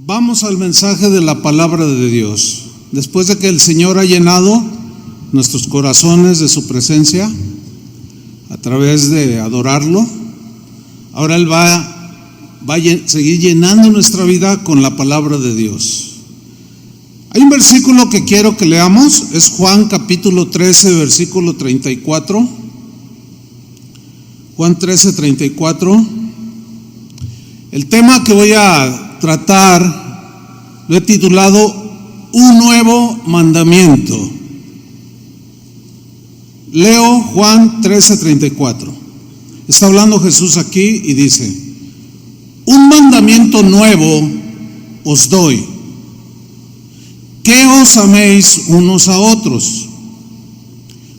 Vamos al mensaje de la palabra de Dios. Después de que el Señor ha llenado nuestros corazones de su presencia a través de adorarlo, ahora Él va a seguir llenando nuestra vida con la palabra de Dios. Hay un versículo que quiero que leamos, es Juan capítulo 13, versículo 34. Juan 13, 34. El tema que voy a tratar lo he titulado Un nuevo mandamiento. Leo Juan 13, 34. Está hablando Jesús aquí y dice: un mandamiento nuevo os doy, que os améis unos a otros,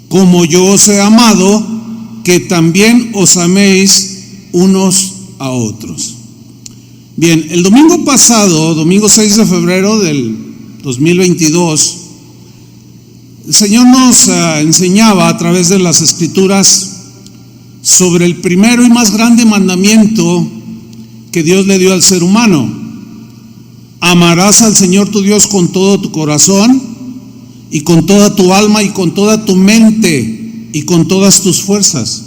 como yo os he amado, que también os améis unos a otros. Bien, el domingo pasado, domingo 6 de febrero del 2022, el Señor nos enseñaba a través de las Escrituras sobre el primero y más grande mandamiento que Dios le dio al ser humano: amarás al Señor tu Dios con todo tu corazón y con toda tu alma y con toda tu mente y con todas tus fuerzas.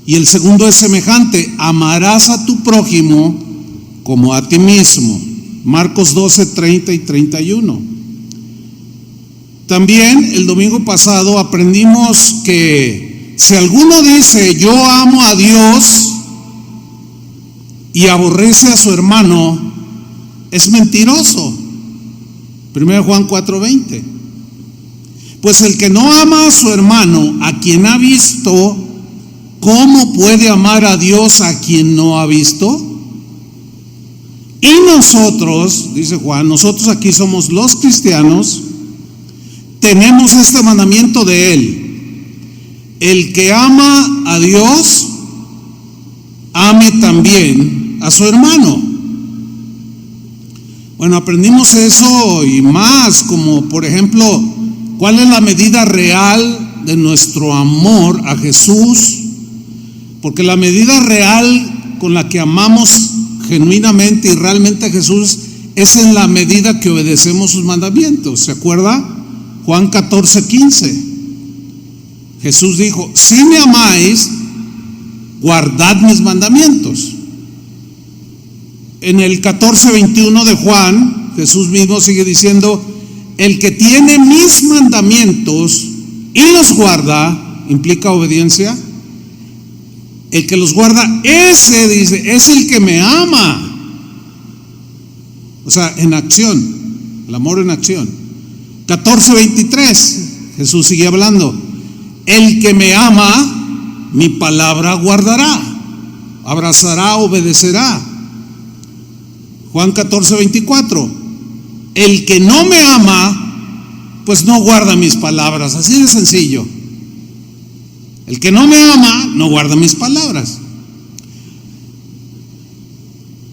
Y el segundo es semejante: amarás a tu prójimo como a ti mismo. Marcos 12, 30 y 31. También el domingo pasado aprendimos que si alguno dice yo amo a Dios y aborrece a su hermano, es mentiroso. 1 Juan 4:20. Pues el que no ama a su hermano, a quien ha visto, ¿cómo puede amar a Dios a quien no ha visto? Y nosotros, dice Juan, nosotros aquí somos los cristianos, tenemos este mandamiento de Él: el que ama a Dios, ame también a su hermano. Bueno, aprendimos eso y más, como por ejemplo, ¿cuál es la medida real de nuestro amor a Jesús? Porque la medida real con la que amamos genuinamente y realmente a Jesús es en la medida que obedecemos sus mandamientos. ¿Se acuerda? Juan 14, 15. Jesús dijo: si me amáis, guardad mis mandamientos. En el 14, 21 de Juan, Jesús mismo sigue diciendo: el que tiene mis mandamientos y los guarda, implica obediencia. El que los guarda, ese, dice, es el que me ama. O sea, en acción, el amor en acción. 14:23, Jesús sigue hablando: el que me ama, mi palabra guardará, abrazará, obedecerá. Juan 14:24, el que no me ama, pues no guarda mis palabras. Así de sencillo. El que no me ama, no guarda mis palabras.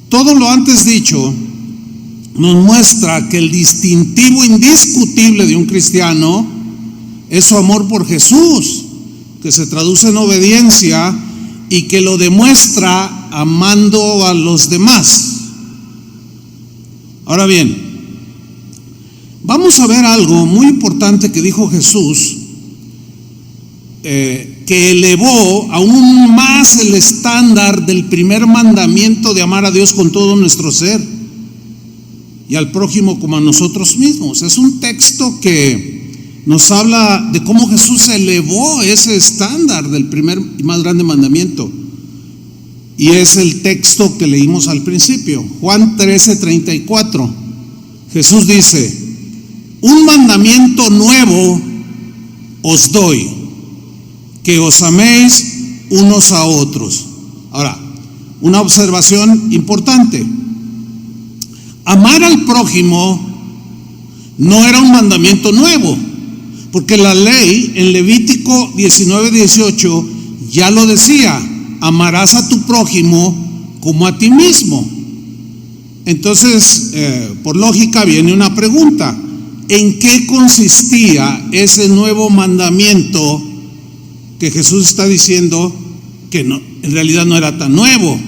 Todo lo antes dicho nos muestra que el distintivo indiscutible de un cristiano es su amor por Jesús, que se traduce en obediencia y que lo demuestra amando a los demás. Ahora bien, vamos a ver algo muy importante que dijo Jesús, que elevó aún más el estándar del primer mandamiento de amar a Dios con todo nuestro ser y al prójimo como a nosotros mismos. Es un texto que nos habla de cómo Jesús elevó ese estándar del primer y más grande mandamiento, y es el texto que leímos al principio, Juan 13, 34. Jesús dice: un mandamiento nuevo os doy, que os améis unos a otros. Ahora, una observación importante: amar al prójimo no era un mandamiento nuevo, porque la ley en Levítico 19:18 ya lo decía: amarás a tu prójimo como a ti mismo. Entonces, por lógica viene una pregunta: ¿en qué consistía ese nuevo mandamiento que Jesús está diciendo que no, en realidad no era tan nuevo,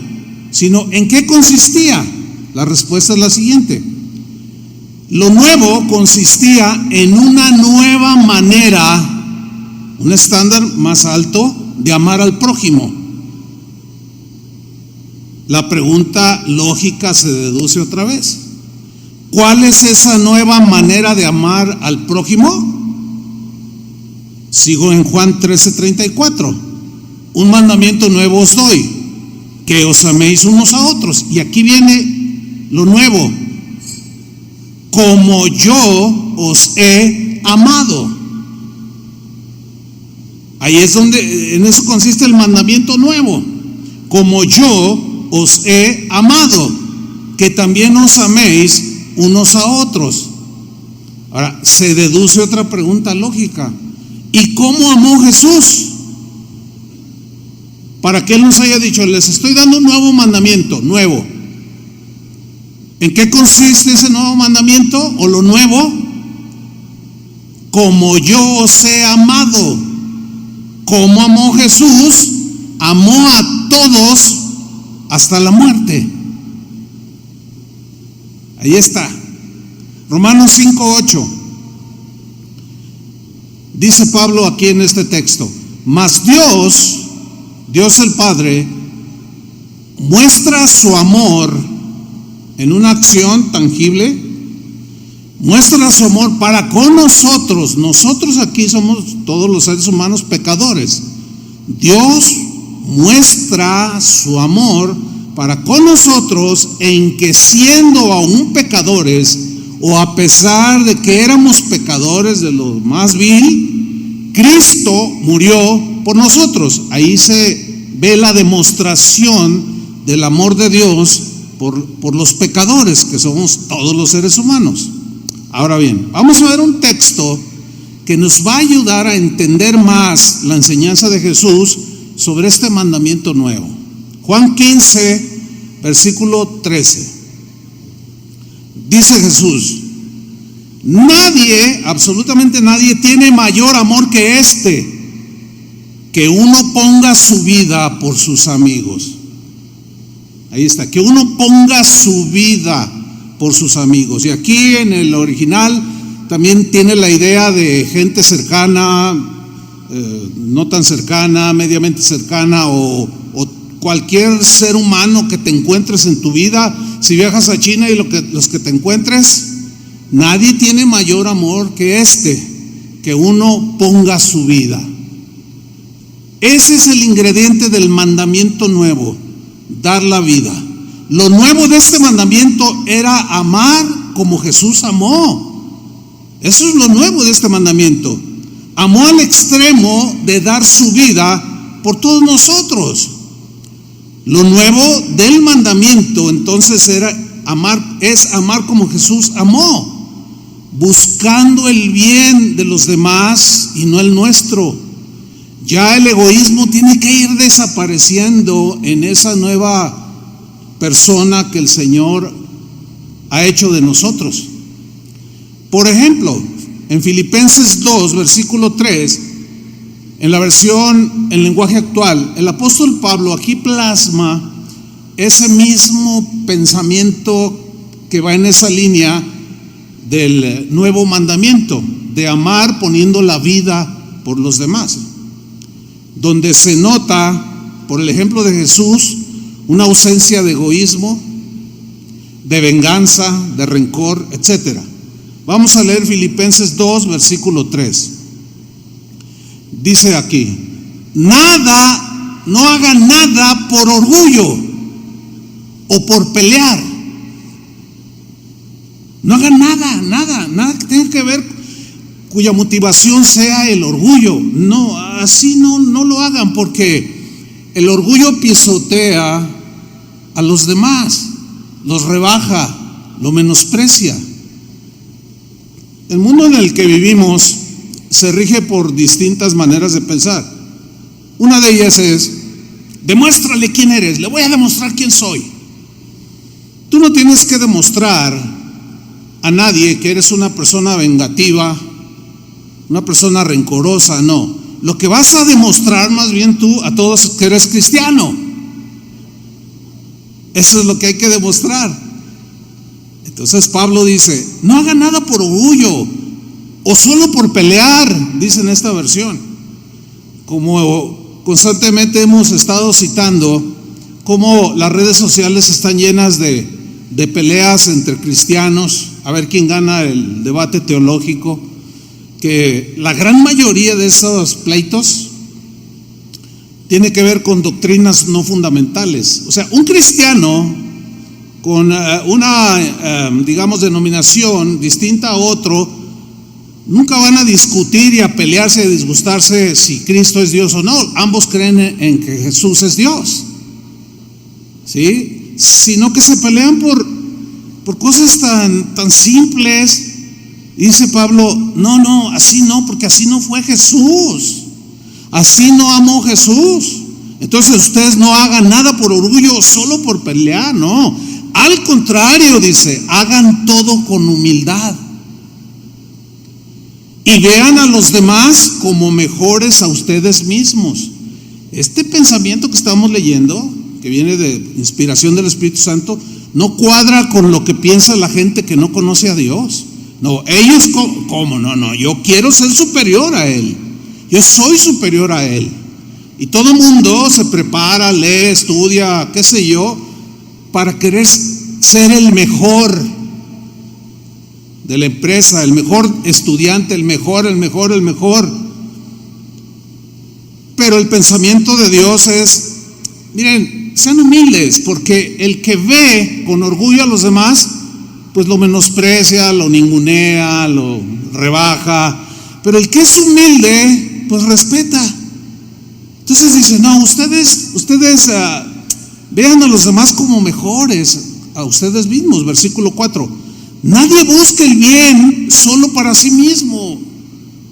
sino en qué consistía? La respuesta es la siguiente: Lo nuevo consistía en una nueva manera, un estándar más alto de amar al prójimo. La pregunta lógica se deduce otra vez. ¿Cuál es esa nueva manera de amar al prójimo? Sigo en Juan 13:34. Un mandamiento nuevo os doy, que os améis unos a otros. Y aquí viene lo nuevo. Como yo os he amado. Ahí es donde, en eso consiste el mandamiento nuevo. Como yo os he amado, que también os améis unos a otros. Ahora, se deduce otra pregunta lógica. ¿Y cómo amó Jesús? Para que Él nos haya dicho, les estoy dando un nuevo mandamiento, nuevo. ¿En qué consiste ese nuevo mandamiento o lo nuevo? Como yo os he amado. ¿Cómo amó Jesús? Amó a todos hasta la muerte. Ahí está. Romanos 5:8. Dice Pablo aquí en este texto: mas Dios el Padre, muestra su amor en una acción tangible, muestra su amor para con nosotros. Nosotros aquí somos todos los seres humanos pecadores. Dios muestra su amor para con nosotros en que, siendo aún pecadores, o a pesar de que éramos pecadores de lo más vil, Cristo murió por nosotros. Ahí se ve la demostración del amor de Dios por los pecadores, que somos todos los seres humanos. Ahora bien, vamos a ver un texto que nos va a ayudar a entender más la enseñanza de Jesús sobre este mandamiento nuevo. Juan 15, versículo 13. Dice Jesús: nadie, absolutamente nadie, tiene mayor amor que este, que uno ponga su vida por sus amigos. Ahí está, que uno ponga su vida por sus amigos. Y aquí en el original también tiene la idea de gente cercana, no tan cercana, mediamente cercana, o cualquier ser humano que te encuentres en tu vida. Si viajas a China y los que te encuentres, nadie tiene mayor amor que este, que uno ponga su vida. Ese es el ingrediente del mandamiento nuevo, dar la vida. Lo nuevo de este mandamiento era amar como Jesús amó. Eso es lo nuevo de este mandamiento. Amó al extremo de dar su vida por todos nosotros. Lo nuevo del mandamiento entonces es amar como Jesús amó, buscando el bien de los demás y no el nuestro. Ya el egoísmo tiene que ir desapareciendo en esa nueva persona que el Señor ha hecho de nosotros. Por ejemplo, en Filipenses 2, versículo 3, en la versión en lenguaje actual, el apóstol Pablo aquí plasma ese mismo pensamiento que va en esa línea del nuevo mandamiento, de amar poniendo la vida por los demás, donde se nota, por el ejemplo de Jesús, una ausencia de egoísmo, de venganza, de rencor, etc. Vamos a leer Filipenses 2, versículo 3. Dice aquí: no hagan nada por orgullo o por pelear. No hagan nada que tenga que ver cuya motivación sea el orgullo. No, así no lo hagan, porque el orgullo pisotea a los demás, los rebaja, lo menosprecia. El mundo en el que vivimos se rige por distintas maneras de pensar. Una de ellas es: demuéstrale quién eres, le voy a demostrar quién soy. Tú no tienes que demostrar a nadie que eres una persona vengativa, una persona rencorosa, no. Lo que vas a demostrar más bien tú a todos es que eres cristiano. Eso es lo que hay que demostrar. Entonces Pablo dice, no hagan nada por orgullo o solo por pelear, dice en esta versión. Como constantemente hemos estado citando, cómo las redes sociales están llenas de peleas entre cristianos, a ver quién gana el debate teológico, que la gran mayoría de esos pleitos tiene que ver con doctrinas no fundamentales. O sea, un cristiano con una, digamos, denominación distinta a otro, nunca van a discutir y a pelearse y a disgustarse si Cristo es Dios o no. Ambos creen en que Jesús es Dios, ¿sí? Sino que se pelean por cosas tan simples. Dice Pablo, no, así no, porque así no fue Jesús, así no amó Jesús. Entonces ustedes no hagan nada por orgullo, solo por pelear, no. Al contrario, dice, hagan todo con humildad y vean a los demás como mejores a ustedes mismos. Este pensamiento que estamos leyendo, que viene de inspiración del Espíritu Santo, no cuadra con lo que piensa la gente que no conoce a Dios. No, ellos, ¿cómo? No, yo quiero ser superior a Él, yo soy superior a Él. Y todo el mundo se prepara, lee, estudia, qué sé yo, para querer ser el mejor de la empresa, el mejor estudiante, el mejor. Pero el pensamiento de Dios es, miren, sean humildes, porque el que ve con orgullo a los demás, pues lo menosprecia, lo ningunea, lo rebaja. Pero el que es humilde, pues respeta. Entonces dice, no, ustedes vean a los demás como mejores a ustedes mismos. Versículo 4, nadie busca el bien solo para sí mismo.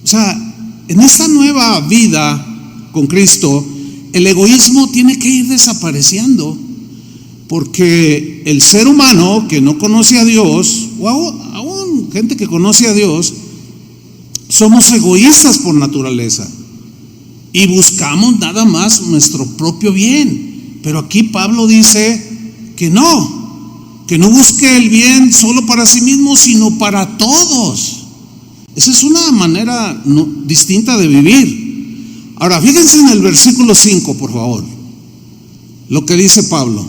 O sea, en esta nueva vida con Cristo, el egoísmo tiene que ir desapareciendo, porque el ser humano que no conoce a Dios, o aún gente que conoce a Dios, somos egoístas por naturaleza y buscamos nada más nuestro propio bien. Pero aquí Pablo dice que no busque el bien solo para sí mismo, sino para todos. Esa es una manera distinta de vivir. Ahora, fíjense en el versículo 5, por favor, lo que dice Pablo.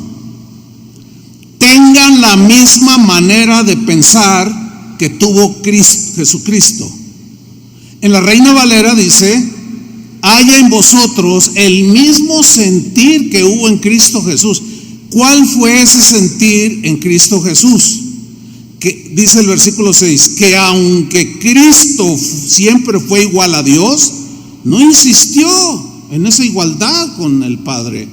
Tengan la misma manera de pensar que tuvo Jesucristo. En la Reina Valera dice, haya en vosotros el mismo sentir que hubo en Cristo Jesús. ¿Cuál fue ese sentir en Cristo Jesús? Que dice el versículo 6, que aunque Cristo siempre fue igual a Dios, no insistió en esa igualdad con el Padre.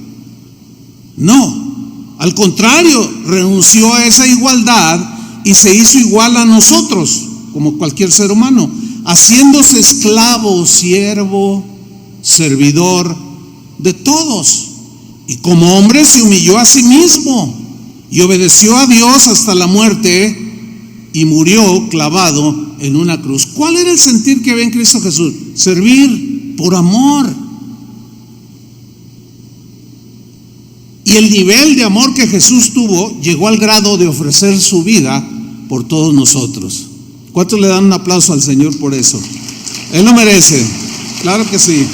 No, al contrario, renunció a esa igualdad y se hizo igual a nosotros, como cualquier ser humano, haciéndose esclavo, siervo, servidor de todos. Y como hombre se humilló a sí mismo y obedeció a Dios hasta la muerte y murió clavado en una cruz. ¿Cuál era el sentir que había en Cristo Jesús? Servir por amor. Y el nivel de amor que Jesús tuvo llegó al grado de ofrecer su vida por todos nosotros. ¿Cuántos le dan un aplauso al Señor por eso? Él lo merece, claro que sí.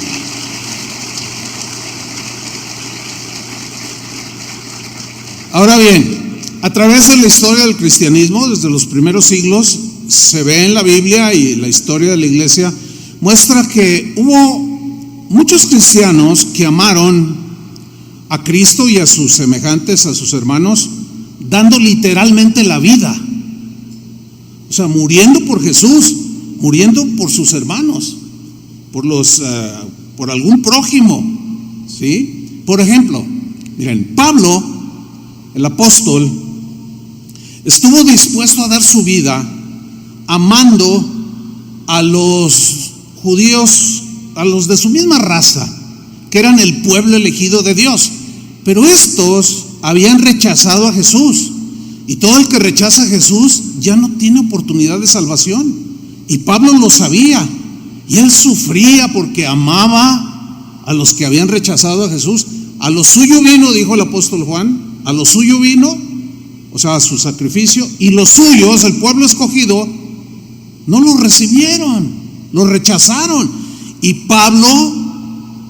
Ahora bien, a través de la historia del cristianismo, desde los primeros siglos, se ve en la Biblia y la historia de la iglesia, muestra que hubo muchos cristianos que amaron a Cristo y a sus semejantes, a sus hermanos, dando literalmente la vida. O sea, muriendo por Jesús, muriendo por sus hermanos, por algún prójimo, ¿sí? Por ejemplo, miren, Pablo, el apóstol, estuvo dispuesto a dar su vida amando a los judíos, a los de su misma raza, que eran el pueblo elegido de Dios. Pero estos habían rechazado a Jesús, y todo el que rechaza a Jesús ya no tiene oportunidad de salvación. Y Pablo lo sabía, y él sufría porque amaba a los que habían rechazado a Jesús. A lo suyo vino, dijo el apóstol Juan, a lo suyo vino, o sea, su sacrificio, y los suyos, el pueblo escogido, no lo recibieron, lo rechazaron. Y Pablo,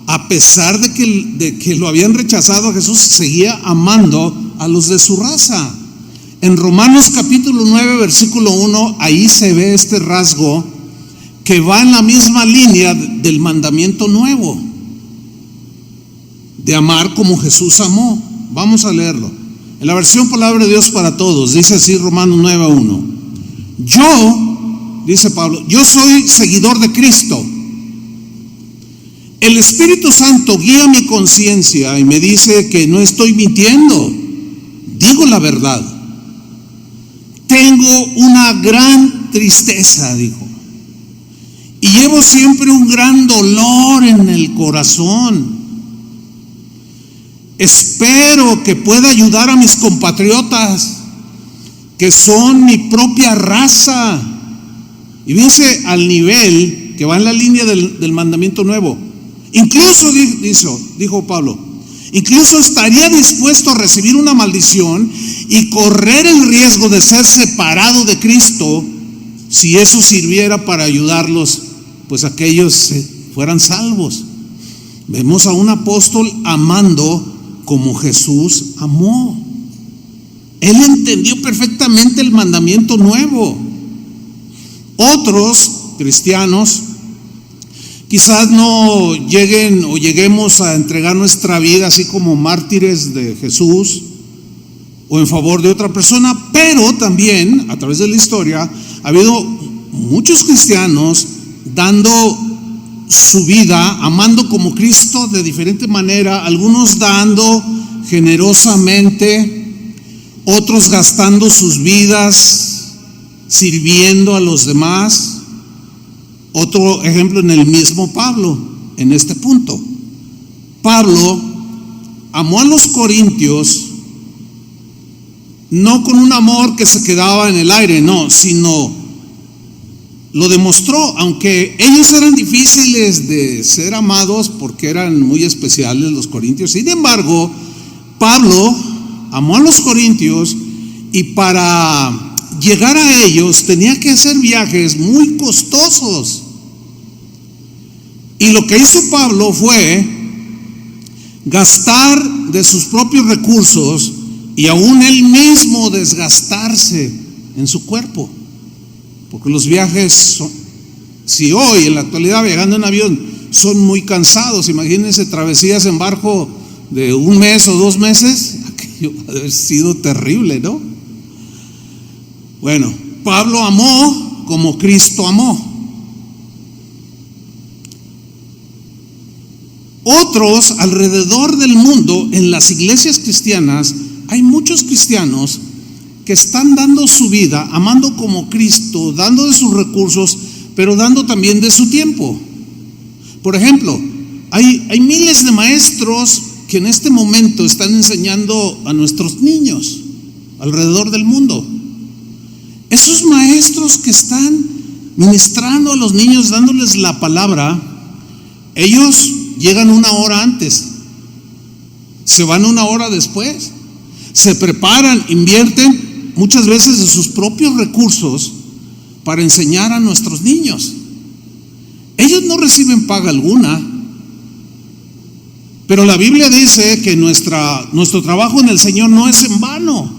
a pesar de que lo habían rechazado a Jesús, seguía amando a los de su raza. En Romanos capítulo 9, versículo 1, ahí se ve este rasgo que va en la misma línea del mandamiento nuevo, de amar como Jesús amó. Vamos a leerlo. En la versión Palabra de Dios para Todos, dice así Romanos 9, 1. Yo, dice Pablo, yo soy seguidor de Cristo. El Espíritu Santo guía mi conciencia y me dice que no estoy mintiendo, digo la verdad. Tengo una gran tristeza, dijo, y llevo siempre un gran dolor en el corazón. Espero que pueda ayudar a mis compatriotas, que son mi propia raza. Y fíjense al nivel que va en la línea del mandamiento nuevo. Incluso, dijo Pablo, incluso estaría dispuesto a recibir una maldición y correr el riesgo de ser separado de Cristo si eso sirviera para ayudarlos, pues a que ellos fueran salvos. Vemos a un apóstol amando como Jesús amó. Él entendió perfectamente el mandamiento nuevo. Otros cristianos quizás no lleguen o lleguemos a entregar nuestra vida así como mártires de Jesús o en favor de otra persona, pero también a través de la historia ha habido muchos cristianos dando su vida, amando como Cristo de diferente manera, algunos dando generosamente, otros gastando sus vidas sirviendo a los demás. Otro ejemplo en el mismo Pablo, en este punto. Pablo amó a los corintios no con un amor que se quedaba en el aire, no, sino lo demostró, aunque ellos eran difíciles de ser amados porque eran muy especiales los corintios. Sin embargo, Pablo amó a los corintios y para llegar a ellos tenía que hacer viajes muy costosos. Y lo que hizo Pablo fue gastar de sus propios recursos y aún él mismo desgastarse en su cuerpo. Porque los viajes son, si hoy en la actualidad viajando en avión son muy cansados, imagínense travesías en barco de 1 mes o 2 meses, aquello ha de haber sido terrible, ¿no? Bueno, Pablo amó como Cristo amó. Otros alrededor del mundo, en las iglesias cristianas, hay muchos cristianos que están dando su vida, amando como Cristo, dando de sus recursos, pero dando también de su tiempo. Por ejemplo, hay miles de maestros que en este momento están enseñando a nuestros niños alrededor del mundo. Esos maestros que están ministrando a los niños, dándoles la palabra, ellos llegan 1 hora antes, se van 1 hora después, se preparan, invierten muchas veces de sus propios recursos para enseñar a nuestros niños. Ellos no reciben paga alguna, pero la Biblia dice que nuestro trabajo en el Señor no es en vano.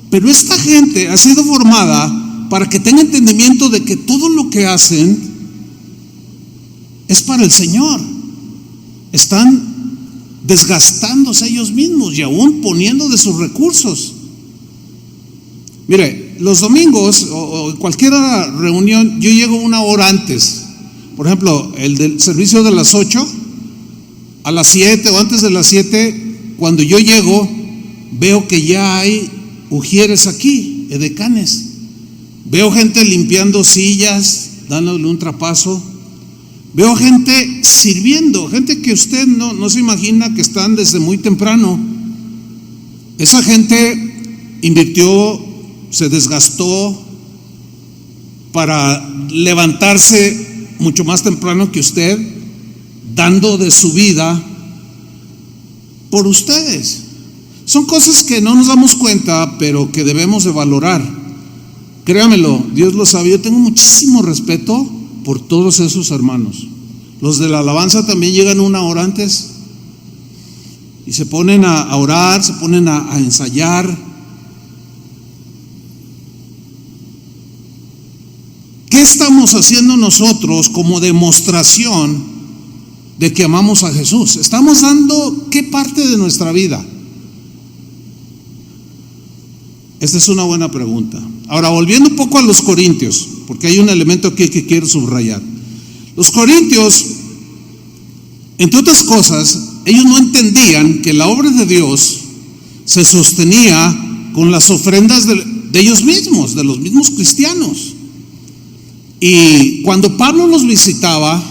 Pero esta gente ha sido formada para que tenga entendimiento de que todo lo que hacen es para el Señor. Están desgastándose ellos mismos y aún poniendo de sus recursos. Mire, los domingos o cualquier reunión, yo llego 1 hora antes. Por ejemplo, el del servicio de las 8, a las 7 o antes de las 7, cuando yo llego, veo que ya hay ujieres aquí, edecanes. Veo gente limpiando sillas, dándole un trapazo. Veo gente sirviendo, gente que usted no se imagina que están desde muy temprano. Esa gente invirtió, se desgastó para levantarse mucho más temprano que usted, dando de su vida por ustedes. O Son cosas que no nos damos cuenta, pero que debemos de valorar. Créamelo, Dios lo sabe. Yo tengo muchísimo respeto por todos esos hermanos. Los de la alabanza también llegan una hora antes y se ponen a orar, se ponen a ensayar. ¿Qué estamos haciendo nosotros como demostración de que amamos a Jesús? ¿Estamos dando qué parte de nuestra vida? Esta es una buena pregunta. Ahora, volviendo un poco a los corintios, porque hay un elemento aquí que quiero subrayar. Los corintios, entre otras cosas, ellos no entendían que la obra de Dios se sostenía con las ofrendas de ellos mismos, de los mismos cristianos. Y cuando Pablo los visitaba,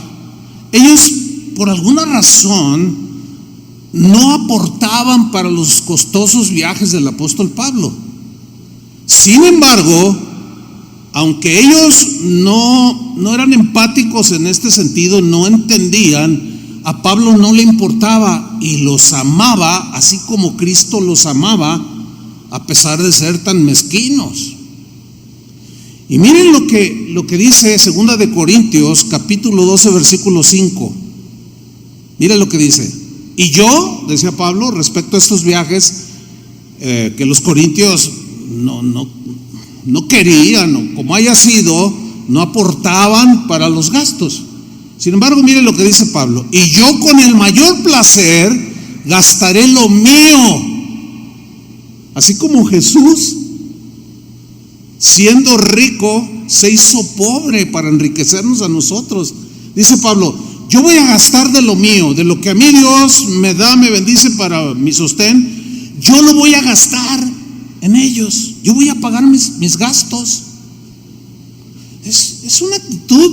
ellos por alguna razón no aportaban para los costosos viajes del apóstol Pablo. Sin embargo, aunque ellos no eran empáticos en este sentido, no entendían, a Pablo no le importaba y los amaba así como Cristo los amaba, a pesar de ser tan mezquinos. Y miren lo que dice 2 de Corintios capítulo 12 versículo 5. Miren lo que dice. Y yo, decía Pablo, respecto a estos viajes, que los corintios no querían, o como haya sido, no aportaban para los gastos. Sin embargo, miren lo que dice Pablo. Y yo con el mayor placer gastaré lo mío. Así como Jesús, siendo rico, se hizo pobre para enriquecernos a nosotros. Dice Pablo, yo voy a gastar de lo mío, de lo que a mí Dios me da, me bendice para mi sostén. Yo lo voy a gastar en ellos. Yo voy a pagar mis gastos. Es una actitud,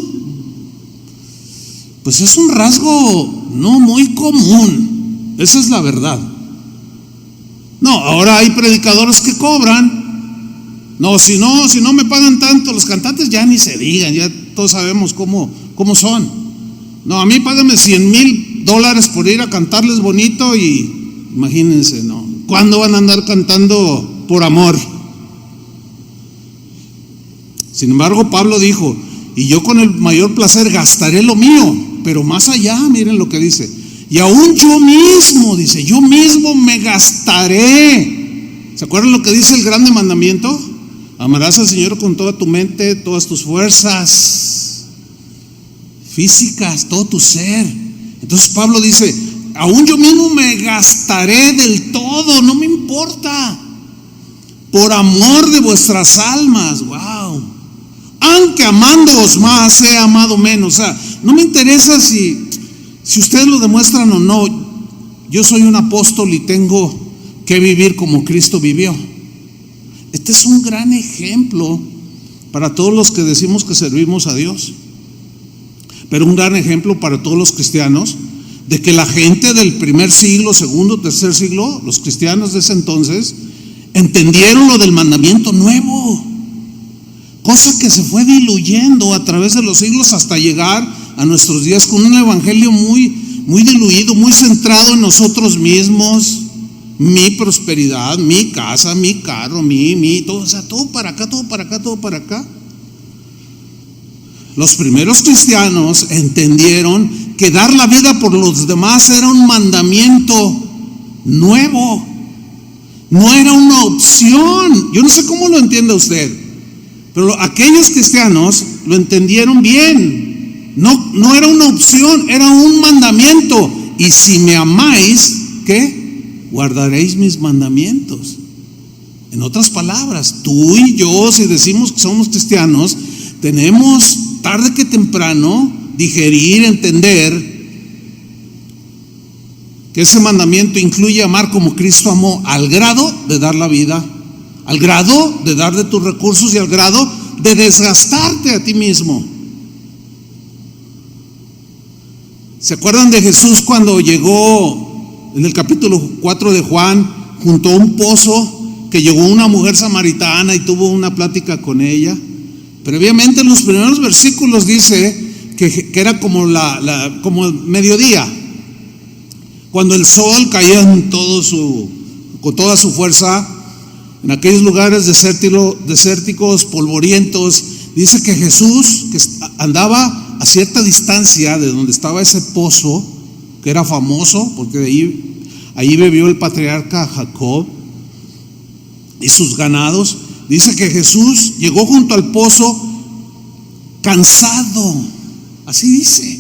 pues es un rasgo no muy común. Esa es la verdad. No, ahora hay predicadores que cobran. No, si no me pagan tanto, los cantantes ya ni se digan, ya todos sabemos cómo son. No, a mí págame $100,000 por ir a cantarles bonito y imagínense, ¿no? ¿Cuándo van a andar cantando por amor? Sin embargo, Pablo dijo, y yo con el mayor placer gastaré lo mío, pero más allá, miren lo que dice, y aún yo mismo, dice, yo mismo me gastaré. ¿Se acuerdan lo que dice el grande mandamiento? Amarás al Señor con toda tu mente, todas tus fuerzas físicas, todo tu ser. Entonces Pablo dice, aún yo mismo me gastaré del todo, no me importa, por amor de vuestras almas. Wow. Aunque amándoos más, he amado menos. O sea, no me interesa si ustedes lo demuestran o no. Yo soy un apóstol y tengo que vivir como Cristo vivió. Este es un gran ejemplo para todos los que decimos que servimos a Dios, pero un gran ejemplo para todos los cristianos, de que la gente del primer siglo, segundo, tercer siglo, los cristianos de ese entonces, entendieron lo del mandamiento nuevo, cosa que se fue diluyendo a través de los siglos hasta llegar a nuestros días con un evangelio muy, muy diluido, muy centrado en nosotros mismos. Mi prosperidad, mi casa, mi carro, todo, o sea, todo para acá, todo para acá, todo para acá. Los primeros cristianos entendieron que dar la vida por los demás era un mandamiento nuevo, no era una opción. Yo no sé cómo lo entiende usted, pero aquellos cristianos lo entendieron bien. No era una opción, era un mandamiento. Y si me amáis, ¿qué? Guardaréis mis mandamientos. En otras palabras, tú y yo, si decimos que somos cristianos, tenemos tarde que temprano digerir, entender que ese mandamiento incluye amar como Cristo amó, al grado de dar la vida, al grado de dar de tus recursos y al grado de desgastarte a ti mismo. ¿Se acuerdan de Jesús cuando llegó en el capítulo 4 de Juan, junto a un pozo, que llegó una mujer samaritana y tuvo una plática con ella? Previamente en los primeros versículos dice que era como como el mediodía, cuando el sol caía en todo con toda su fuerza en aquellos lugares desérticos, polvorientos. Dice que Jesús, que andaba a cierta distancia de donde estaba ese pozo, que era famoso, porque ahí bebió el patriarca Jacob y sus ganados. Dice que Jesús llegó junto al pozo cansado, así dice,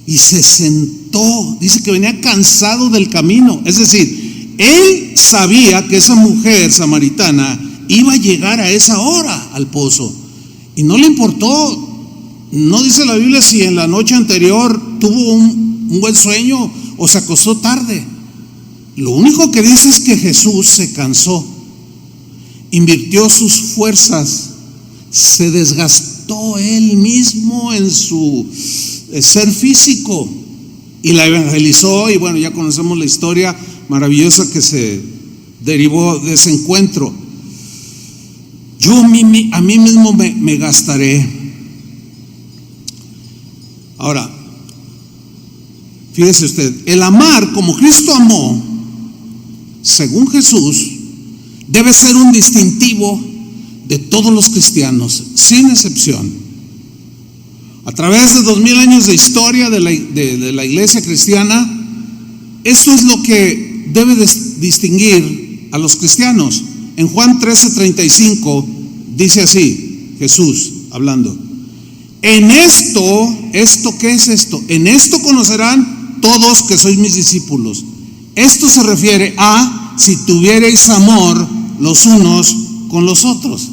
y se sentó. Dice que venía cansado del camino. Es decir, él sabía que esa mujer samaritana iba a llegar a esa hora al pozo, y no le importó. No dice la Biblia si en la noche anterior tuvo un buen sueño o se acostó tarde. Lo único que dice es que Jesús se cansó, invirtió sus fuerzas, se desgastó él mismo en su ser físico y la evangelizó. Y bueno, ya conocemos la historia maravillosa que se derivó de ese encuentro. Yo a mí mismo me gastaré. Ahora, fíjese usted, el amar como Cristo amó, según Jesús, debe ser un distintivo de todos los cristianos, sin excepción. A través de 2000 años de historia de la iglesia cristiana, esto es lo que debe distinguir a los cristianos. En Juan 13:35 dice así, Jesús hablando: en esto ¿qué es esto? En esto conocerán todos que sois mis discípulos. Esto se refiere a si tuviereis amor los unos con los otros.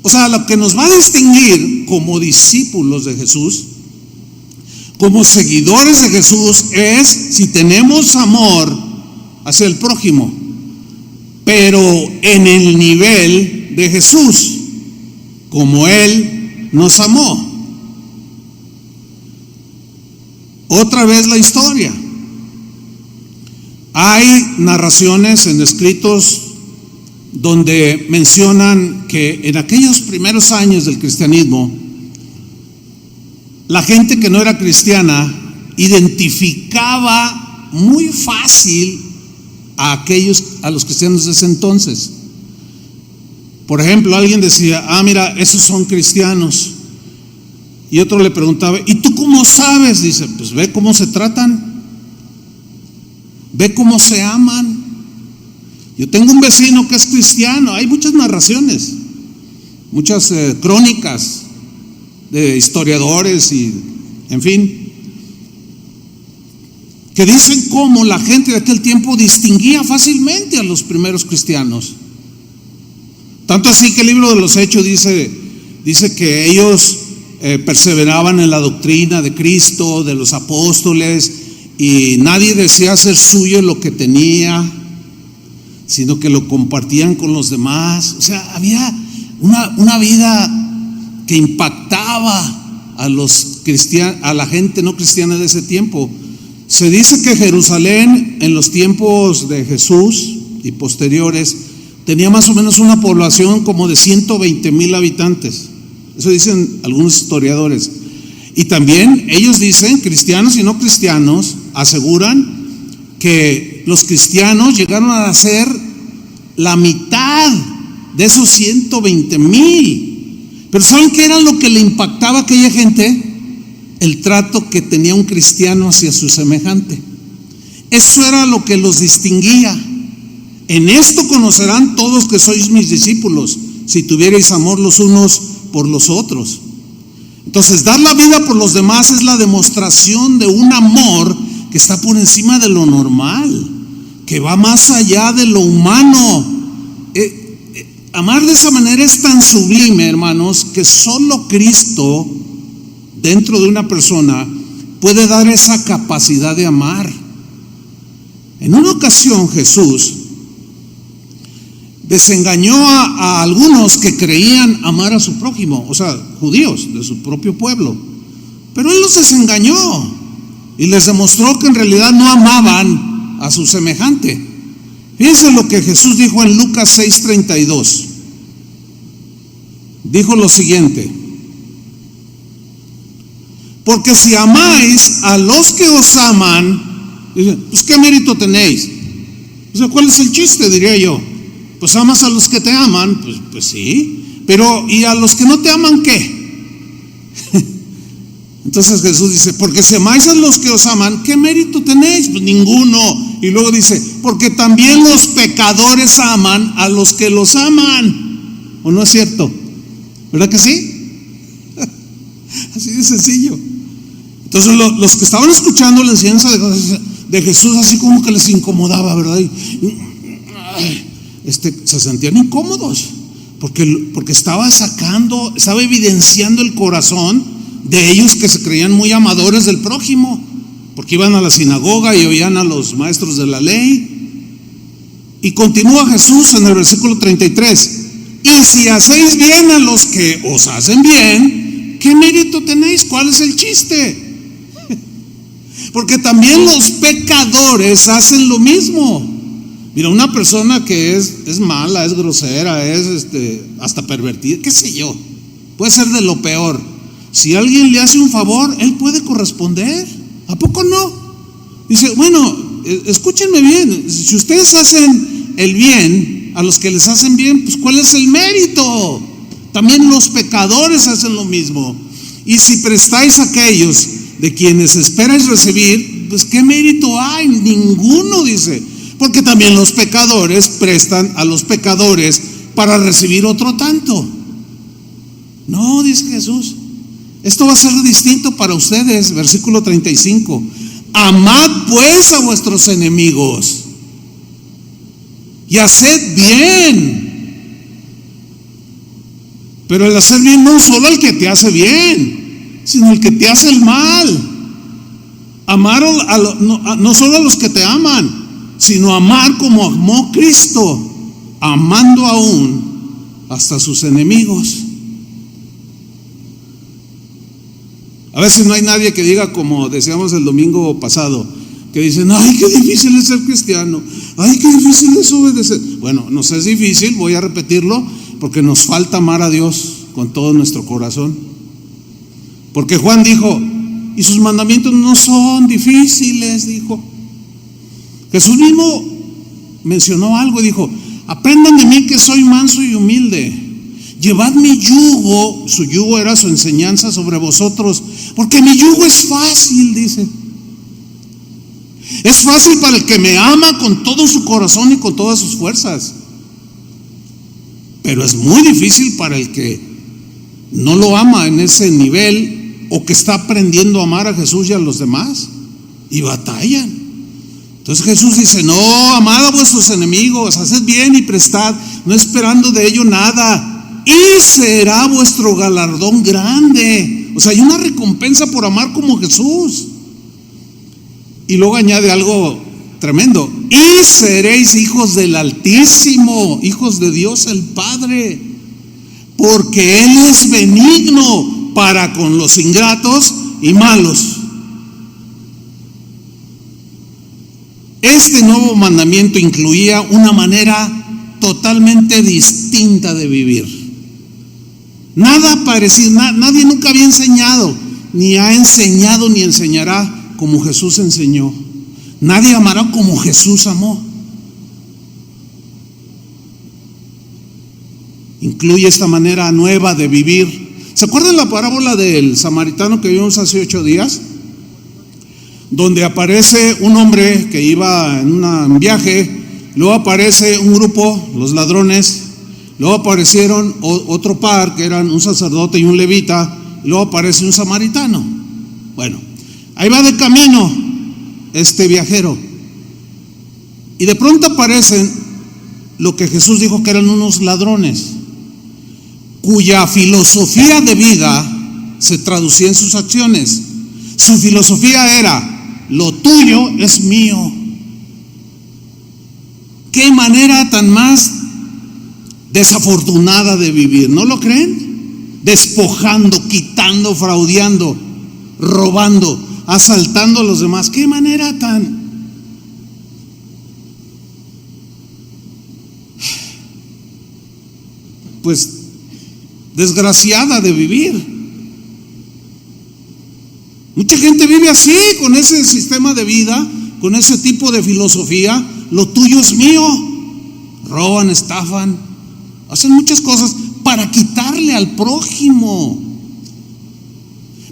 O sea, lo que nos va a distinguir como discípulos de Jesús, como seguidores de Jesús, es si tenemos amor hacia el prójimo, pero en el nivel de Jesús, como Él nos amó. Otra vez la historia. Hay narraciones en escritos donde mencionan que en aquellos primeros años del cristianismo, la gente que no era cristiana identificaba muy fácil a los cristianos de ese entonces. Por ejemplo, alguien decía: mira, esos son cristianos. Y otro le preguntaba: ¿y tú cómo sabes? Dice: pues ve cómo se tratan, ve cómo se aman. Yo tengo un vecino que es cristiano. Hay muchas narraciones, muchas crónicas de historiadores y en fin, que dicen cómo la gente de aquel tiempo distinguía fácilmente a los primeros cristianos. Tanto así que el libro de los Hechos dice que ellos perseveraban en la doctrina de Cristo, de los apóstoles, y nadie deseaba hacer suyo lo que tenía, sino que lo compartían con los demás. O sea, había una vida que impactaba a la gente no cristiana de ese tiempo. Se dice que Jerusalén en los tiempos de Jesús y posteriores tenía más o menos una población como de 120,000 habitantes. Eso dicen algunos historiadores. Y también ellos dicen, cristianos y no cristianos, aseguran que los cristianos llegaron a ser la mitad de esos 120,000. Pero ¿saben qué era lo que le impactaba a aquella gente? El trato que tenía un cristiano hacia su semejante. Eso era lo que los distinguía. En esto conocerán todos que sois mis discípulos, si tuvierais amor los unos por los otros. Entonces, dar la vida por los demás es la demostración de un amor que está por encima de lo normal, que va más allá de lo humano. Amar de esa manera es tan sublime, hermanos, que solo Cristo dentro de una persona puede dar esa capacidad de amar. En una ocasión Jesús desengañó a algunos que creían amar a su prójimo, o sea, judíos de su propio pueblo, pero Él los desengañó y les demostró que en realidad no amaban a su semejante. Fíjense lo que Jesús dijo en Lucas 6:32. Dijo lo siguiente: porque si amáis a los que os aman, Dice, pues ¿qué mérito tenéis? O sea, ¿cuál es el chiste? Diría yo. Pues amas a los que te aman, pues sí, pero ¿y a los que no te aman qué? Entonces Jesús dice, porque si amáis a los que os aman, ¿qué mérito tenéis? Pues ninguno. Y luego dice, porque también los pecadores aman a los que los aman. ¿O no es cierto? ¿Verdad que sí? Así de sencillo. Entonces los que estaban escuchando la enseñanza de Jesús, así como que les incomodaba, ¿verdad? Se sentían incómodos, porque estaba evidenciando el corazón de ellos que se creían muy amadores del prójimo, porque iban a la sinagoga y oían a los maestros de la ley. Y continúa Jesús en el versículo 33, y si hacéis bien a los que os hacen bien, ¿qué mérito tenéis? ¿Cuál es el chiste? Porque también los pecadores hacen lo mismo. Mira, una persona que es mala, es grosera, es hasta pervertida, qué sé yo, puede ser de lo peor. Si alguien le hace un favor, él puede corresponder. ¿A poco no? Dice, bueno, escúchenme bien, si ustedes hacen el bien a los que les hacen bien, pues ¿cuál es el mérito? También los pecadores hacen lo mismo. Y si prestáis a aquellos de quienes esperáis recibir, pues ¿qué mérito hay? Ninguno, dice. Porque también los pecadores prestan a los pecadores para recibir otro tanto. No, dice Jesús, esto va a ser distinto para ustedes. Versículo 35, amad pues a vuestros enemigos y haced bien. Pero el hacer bien no solo al que te hace bien, sino el que te hace el mal. Amar no solo a los que te aman, sino amar como amó Cristo, amando aún hasta sus enemigos. A veces no hay nadie que diga, como decíamos el domingo pasado, que dicen, ay, qué difícil es ser cristiano, ay, qué difícil es obedecer. Bueno, nos es difícil, voy a repetirlo, porque nos falta amar a Dios con todo nuestro corazón. Porque Juan dijo, y sus mandamientos no son difíciles, dijo. Jesús mismo mencionó algo y dijo, aprendan de mí que soy manso y humilde. Llevad mi yugo, su yugo era su enseñanza sobre vosotros, porque mi yugo es fácil, dice. Es fácil para el que me ama con todo su corazón y con todas sus fuerzas. Pero es muy difícil para el que no lo ama en ese nivel, o que está aprendiendo a amar a Jesús y a los demás, y batallan. Entonces Jesús dice, no, amad a vuestros enemigos, haced bien y prestad, no esperando de ello nada, y será vuestro galardón grande. O sea, hay una recompensa por amar como Jesús. Y luego añade algo tremendo, y seréis hijos del Altísimo, hijos de Dios el Padre, porque Él es benigno para con los ingratos y malos. Este nuevo mandamiento incluía una manera totalmente distinta de vivir. Nada parecido, nadie nunca había enseñado, ni ha enseñado, ni enseñará como Jesús enseñó. Nadie amará como Jesús amó. Incluye esta manera nueva de vivir. ¿Se acuerdan la parábola del samaritano que vimos hace 8 días? Donde aparece un hombre que iba en un viaje, luego aparece un grupo, los ladrones, luego aparecieron otro par que eran un sacerdote y un levita, y luego aparece un samaritano. Bueno, ahí va de camino este viajero, y de pronto aparecen lo que Jesús dijo que eran unos ladrones, cuya filosofía de vida se traducía en sus acciones. Su filosofía era, lo tuyo es mío. Qué manera tan más desafortunada de vivir, ¿no lo creen? Despojando, quitando, fraudeando, robando, asaltando a los demás. Qué manera tan desgraciada de vivir. Mucha gente vive así, con ese sistema de vida, con ese tipo de filosofía, lo tuyo es mío. Roban, estafan, hacen muchas cosas para quitarle al prójimo.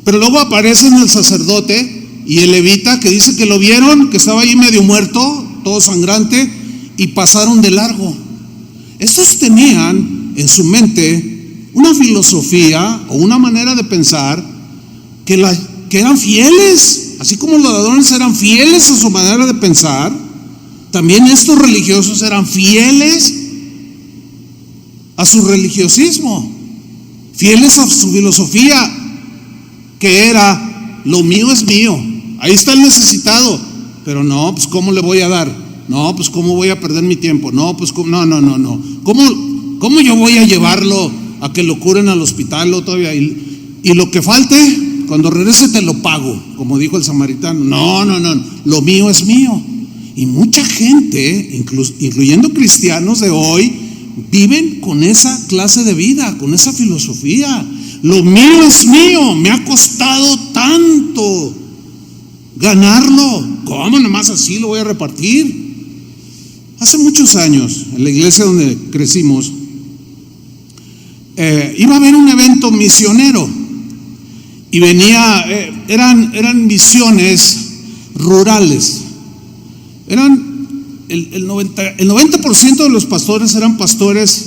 Pero luego aparecen el sacerdote y el levita que dice que lo vieron, que estaba ahí medio muerto, todo sangrante, y pasaron de largo. Estos tenían en su mente una filosofía o una manera de pensar que eran fieles, así como los ladrones eran fieles a su manera de pensar, también estos religiosos eran fieles a su religiosismo, fieles a su filosofía, que era: lo mío es mío, ahí está el necesitado, pero no, pues ¿cómo le voy a dar? No, pues ¿cómo voy a perder mi tiempo? No, pues no. ¿Cómo yo voy a llevarlo a que lo curen al hospital o todavía? Y lo que falte, cuando regrese te lo pago, como dijo el samaritano. No, lo mío es mío. Y mucha gente, incluyendo cristianos de hoy, viven con esa clase de vida, con esa filosofía. Lo mío es mío, me ha costado tanto ganarlo. ¿Cómo nomás así lo voy a repartir? Hace muchos años, en la iglesia donde crecimos, iba a haber un evento misionero y venía, eran misiones rurales. El 90% de los pastores eran pastores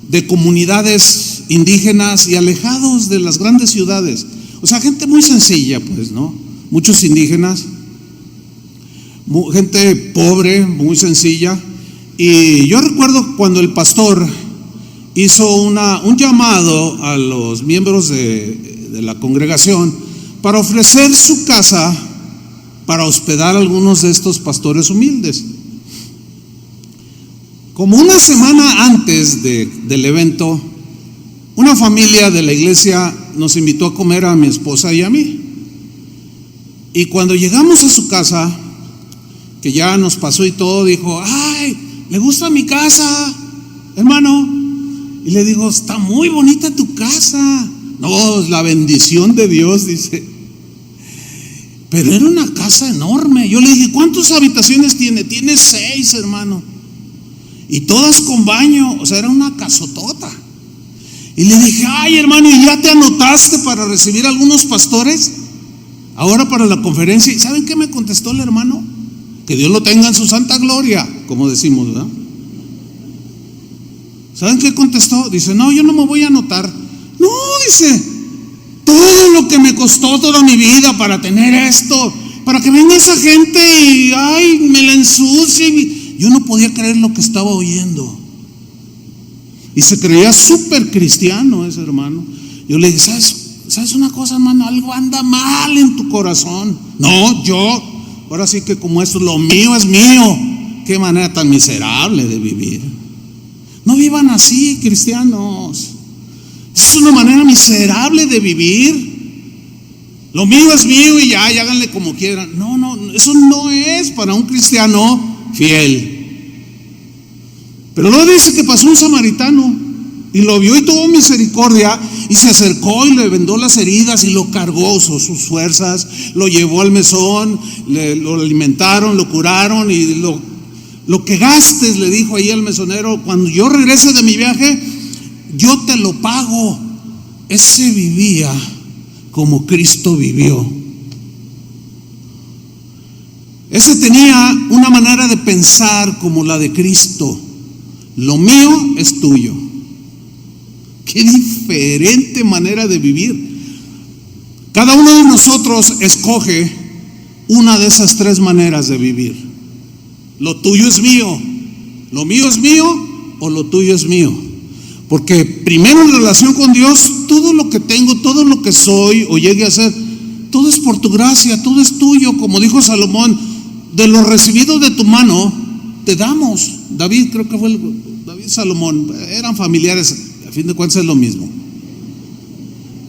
de comunidades indígenas y alejados de las grandes ciudades. O sea, gente muy sencilla, pues, ¿no? Muchos indígenas, gente pobre, muy sencilla. Y yo recuerdo cuando el pastor hizo un llamado a los miembros de la congregación para ofrecer su casa para hospedar a algunos de estos pastores humildes. Como una semana antes del evento, una familia de la iglesia nos invitó a comer a mi esposa y a mí. Y cuando llegamos a su casa, que ya nos pasó y todo, dijo: ay, ¿le gusta mi casa, hermano? Y le digo: está muy bonita tu casa. No, es la bendición de Dios, dice. Pero era una casa enorme. Yo le dije: ¿cuántas habitaciones tiene? Tiene 6, hermano. Y todas con baño. O sea, era una casotota. Y le dije: ay, hermano, ¿y ya te anotaste para recibir a algunos pastores ahora para la conferencia? ¿Y saben qué me contestó el hermano? Que Dios lo tenga en su santa gloria, como decimos, ¿verdad? ¿Saben qué contestó? Dice: no, yo no me voy a anotar. No, dice, todo lo que me costó toda mi vida para tener esto, para que venga esa gente y ay, me la ensucie. Yo no podía creer lo que estaba oyendo. Y se creía súper cristiano ese hermano. Yo le dije: ¿sabes una cosa, hermano? Algo anda mal en tu corazón. No, ahora sí que como esto, lo mío es mío. Qué manera tan miserable de vivir. No vivan así, cristianos. Es una manera miserable de vivir. Lo mío es mío y ya, y háganle como quieran. No, eso no es para un cristiano fiel. Pero luego dice que pasó un samaritano y lo vio y tuvo misericordia y se acercó y le vendó las heridas y lo cargó, usó sus fuerzas, lo llevó al mesón, lo alimentaron, lo curaron y lo que gastes, le dijo ahí al mesonero, cuando yo regrese de mi viaje, yo te lo pago. Ese vivía como Cristo vivió. Ese tenía una manera de pensar como la de Cristo. Lo mío es tuyo. Qué diferente manera de vivir. Cada uno de nosotros escoge una de esas 3 maneras de vivir. Lo tuyo es mío, lo mío es mío o lo tuyo es mío. Porque primero en relación con Dios, todo lo que tengo, todo lo que soy o llegue a ser, todo es por tu gracia, todo es tuyo. Como dijo Salomón: de lo recibido de tu mano te damos. David, creo que fue David, Salomón, eran familiares, a fin de cuentas es lo mismo.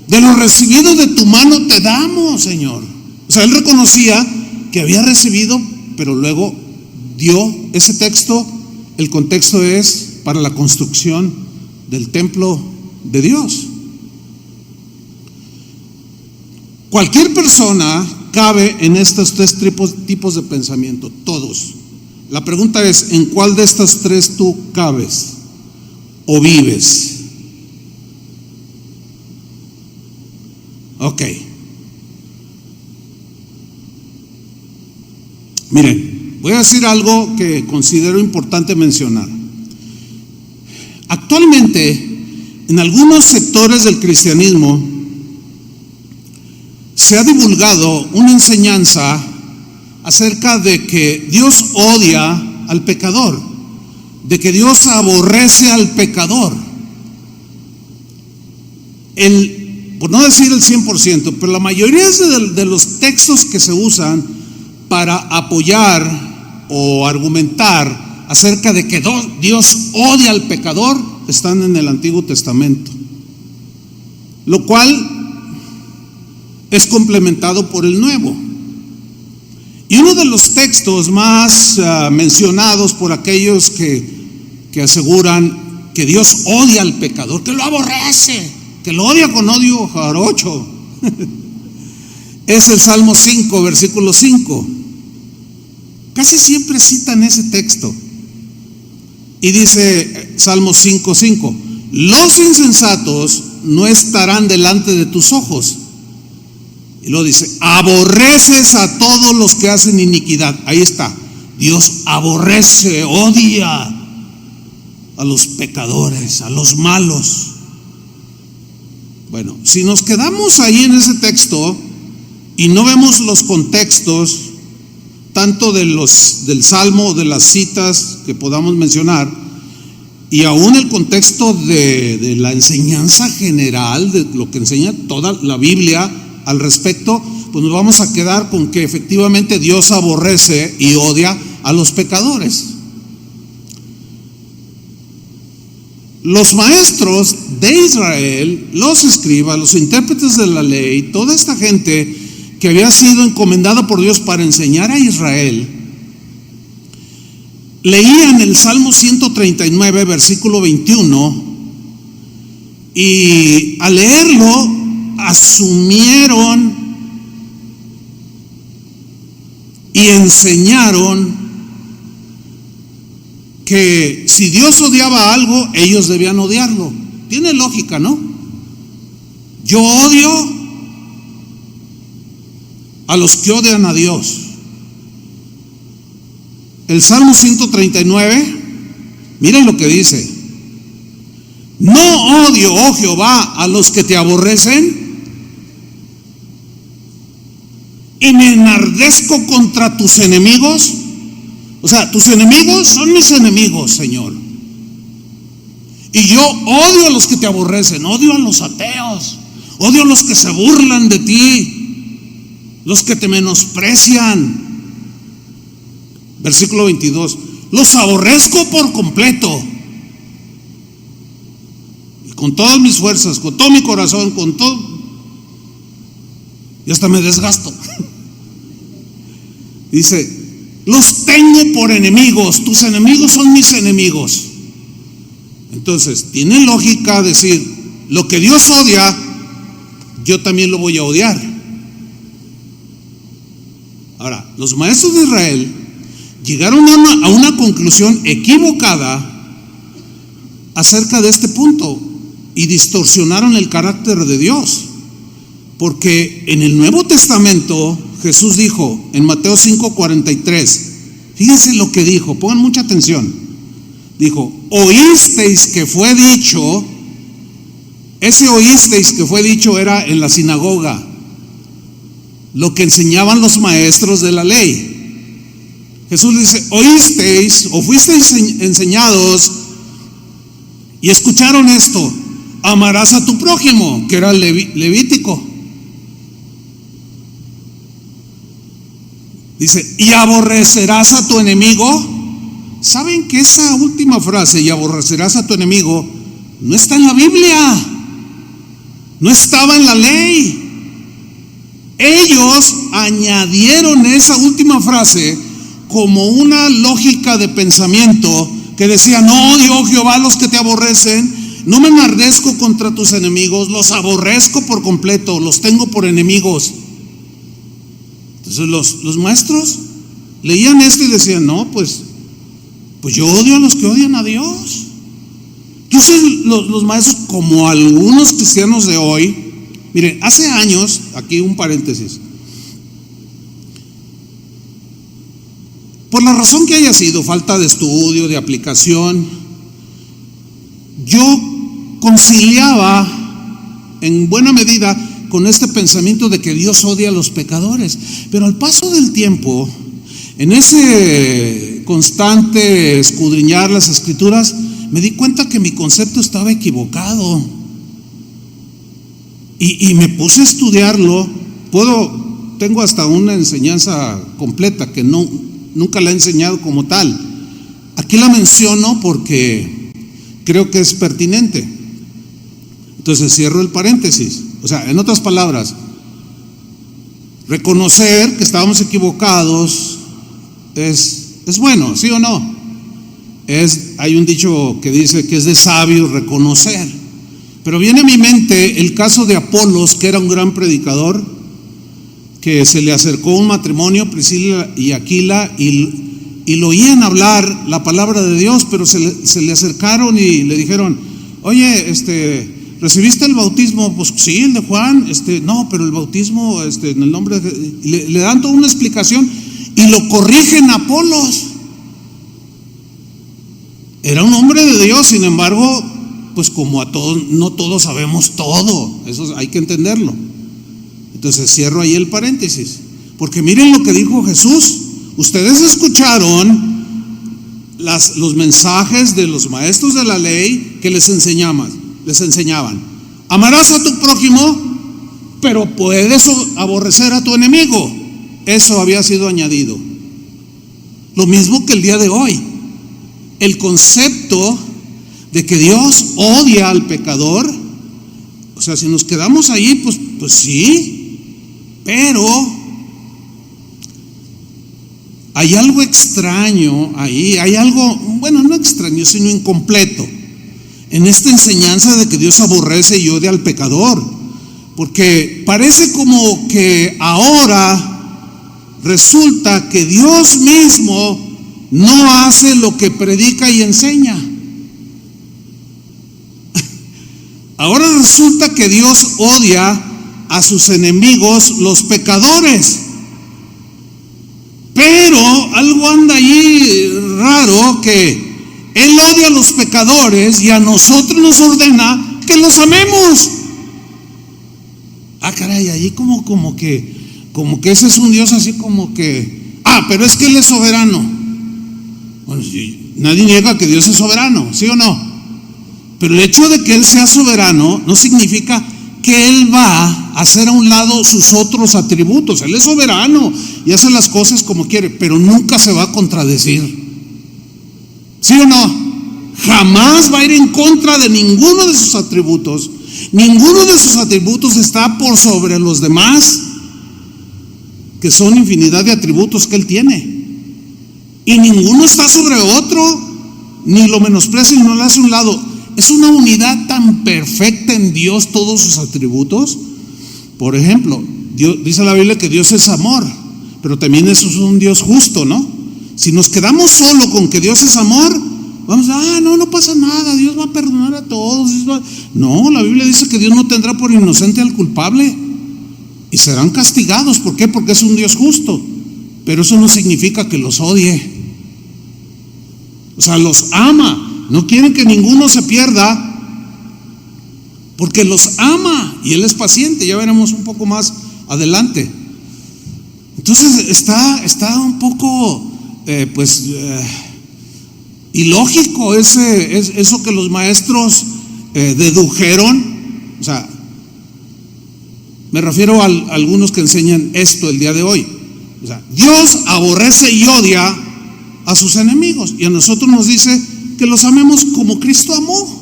De lo recibido de tu mano te damos, Señor. O sea, él reconocía que había recibido, pero luego dio ese texto. El contexto es para la construcción del templo de Dios. Cualquier persona cabe en estos tres tipos de pensamiento, todos. La pregunta es, ¿en cuál de estas tres tú cabes o vives? Ok. Miren, voy a decir algo que considero importante mencionar. Actualmente, en algunos sectores del cristianismo, se ha divulgado una enseñanza acerca de que Dios odia al pecador, de que Dios aborrece al pecador. Por no decir el 100%, pero la mayoría de los textos que se usan para apoyar o argumentar acerca de que Dios odia al pecador están en el Antiguo Testamento, lo cual es complementado por el Nuevo. Y uno de los textos más mencionados por aquellos que aseguran que Dios odia al pecador, que lo aborrece, que lo odia con odio jarocho, es el Salmo 5, versículo 5. Casi siempre citan ese texto. Y dice Salmo 5:5, los insensatos no estarán delante de tus ojos. Y luego dice, aborreces a todos los que hacen iniquidad. Ahí está, Dios aborrece, odia a los pecadores, a los malos. Bueno, si nos quedamos ahí en ese texto y no vemos los contextos, tanto del Salmo, de las citas que podamos mencionar, y aún el contexto de la enseñanza general, de lo que enseña toda la Biblia al respecto, pues nos vamos a quedar con que efectivamente Dios aborrece y odia a los pecadores. Los maestros de Israel, los escribas, los intérpretes de la ley, toda esta gente que había sido encomendada por Dios para enseñar a Israel, leían el Salmo 139, versículo 21, y al leerlo asumieron y enseñaron que si Dios odiaba algo, ellos debían odiarlo. Tiene lógica, ¿no? Yo odio a los que odian a Dios. El Salmo 139, miren lo que dice: no odio, oh Jehová, a los que te aborrecen, y me enardezco contra tus enemigos. O sea, tus enemigos son mis enemigos, Señor. Y yo odio a los que te aborrecen, odio a los ateos, odio a los que se burlan de ti, los que te menosprecian. Versículo 22, los aborrezco por completo. Y con todas mis fuerzas, con todo mi corazón, con todo. Y hasta me desgasto. Dice, los tengo por enemigos, tus enemigos son mis enemigos. Entonces, tiene lógica decir, lo que Dios odia, yo también lo voy a odiar. Ahora, los maestros de Israel llegaron a una conclusión equivocada acerca de este punto y distorsionaron el carácter de Dios. Porque en el Nuevo Testamento Jesús dijo en Mateo 5:43, fíjense lo que dijo, pongan mucha atención. Dijo, oísteis que fue dicho, ese oísteis que fue dicho era en la sinagoga, lo que enseñaban los maestros de la ley. Jesús dice, oísteis o fuisteis enseñados y escucharon esto, amarás a tu prójimo, que era el Levítico. Dice, y aborrecerás a tu enemigo. ¿Saben que esa última frase, y aborrecerás a tu enemigo, no está en la Biblia? No estaba en la ley. Ellos añadieron esa última frase como una lógica de pensamiento que decía, no odio, Jehová, a los que te aborrecen, no me enardezco contra tus enemigos, los aborrezco por completo, los tengo por enemigos. Entonces los maestros leían esto y decían, no, pues yo odio a los que odian a Dios. Entonces los maestros, como algunos cristianos de hoy, miren, hace años, aquí un paréntesis, por la razón que haya sido, falta de estudio, de aplicación, yo conciliaba en buena medida con este pensamiento de que Dios odia a los pecadores. Pero al paso del tiempo, en ese constante escudriñar las Escrituras, me di cuenta que mi concepto estaba equivocado. Y me puse a estudiarlo. Tengo hasta una enseñanza completa que nunca la he enseñado como tal. Aquí la menciono porque creo que es pertinente. Entonces cierro el paréntesis. O sea, en otras palabras, reconocer que estábamos equivocados es bueno, ¿sí o no? Hay un dicho que dice que es de sabio reconocer. Pero viene a mi mente el caso de Apolos, que era un gran predicador, que se le acercó un matrimonio, Priscila y Aquila, y lo oían hablar la palabra de Dios, pero se le acercaron y le dijeron, oye, ¿recibiste el bautismo? Pues sí, el de Juan. No, pero el bautismo en el nombre de... Le dan toda una explicación y lo corrigen a Apolos. Era un hombre de Dios, sin embargo, pues como a todos, no todos sabemos todo. Eso hay que entenderlo. Entonces cierro ahí el paréntesis, porque miren lo que dijo Jesús. Ustedes escucharon los mensajes de los maestros de la ley que les enseñaban. Amarás a tu prójimo, pero puedes aborrecer a tu enemigo. Eso había sido añadido. Lo mismo que el día de hoy. El concepto de que Dios odia al pecador, o sea, si nos quedamos ahí, pues sí, pero hay algo extraño ahí, hay algo, bueno, no extraño, sino incompleto en esta enseñanza de que Dios aborrece y odia al pecador, porque parece como que ahora resulta que Dios mismo no hace lo que predica y enseña. Ahora resulta que Dios odia a sus enemigos, los pecadores. Pero algo anda allí raro, que Él odia a los pecadores y a nosotros nos ordena que los amemos. Caray, allí como que ese es un Dios así como que, pero es que Él es soberano. Bueno, nadie niega que Dios es soberano, ¿sí o no? Pero el hecho de que Él sea soberano no significa que Él va a hacer a un lado sus otros atributos. Él es soberano y hace las cosas como quiere, pero nunca se va a contradecir, ¿sí o no? Jamás va a ir en contra de ninguno de sus atributos. Ninguno de sus atributos está por sobre los demás, que son infinidad de atributos que Él tiene. Y ninguno está sobre otro, ni lo menosprecia ni lo hace a un lado. Es una unidad tan perfecta en Dios, todos sus atributos. Por ejemplo, Dios, dice la Biblia que Dios es amor, pero también eso es un Dios justo, ¿no? Si nos quedamos solo con que Dios es amor, vamos no pasa nada, Dios va a perdonar a todos. No, la Biblia dice que Dios no tendrá por inocente al culpable y serán castigados. ¿Por qué? Porque es un Dios justo. Pero eso no significa que los odie. O sea, los ama. No quieren que ninguno se pierda, porque los ama y Él es paciente. Ya veremos un poco más adelante. Entonces está un poco ilógico eso que los maestros dedujeron. O sea, me refiero a algunos que enseñan esto el día de hoy. O sea, Dios aborrece y odia a sus enemigos, y a nosotros nos dice que los amemos como Cristo amó.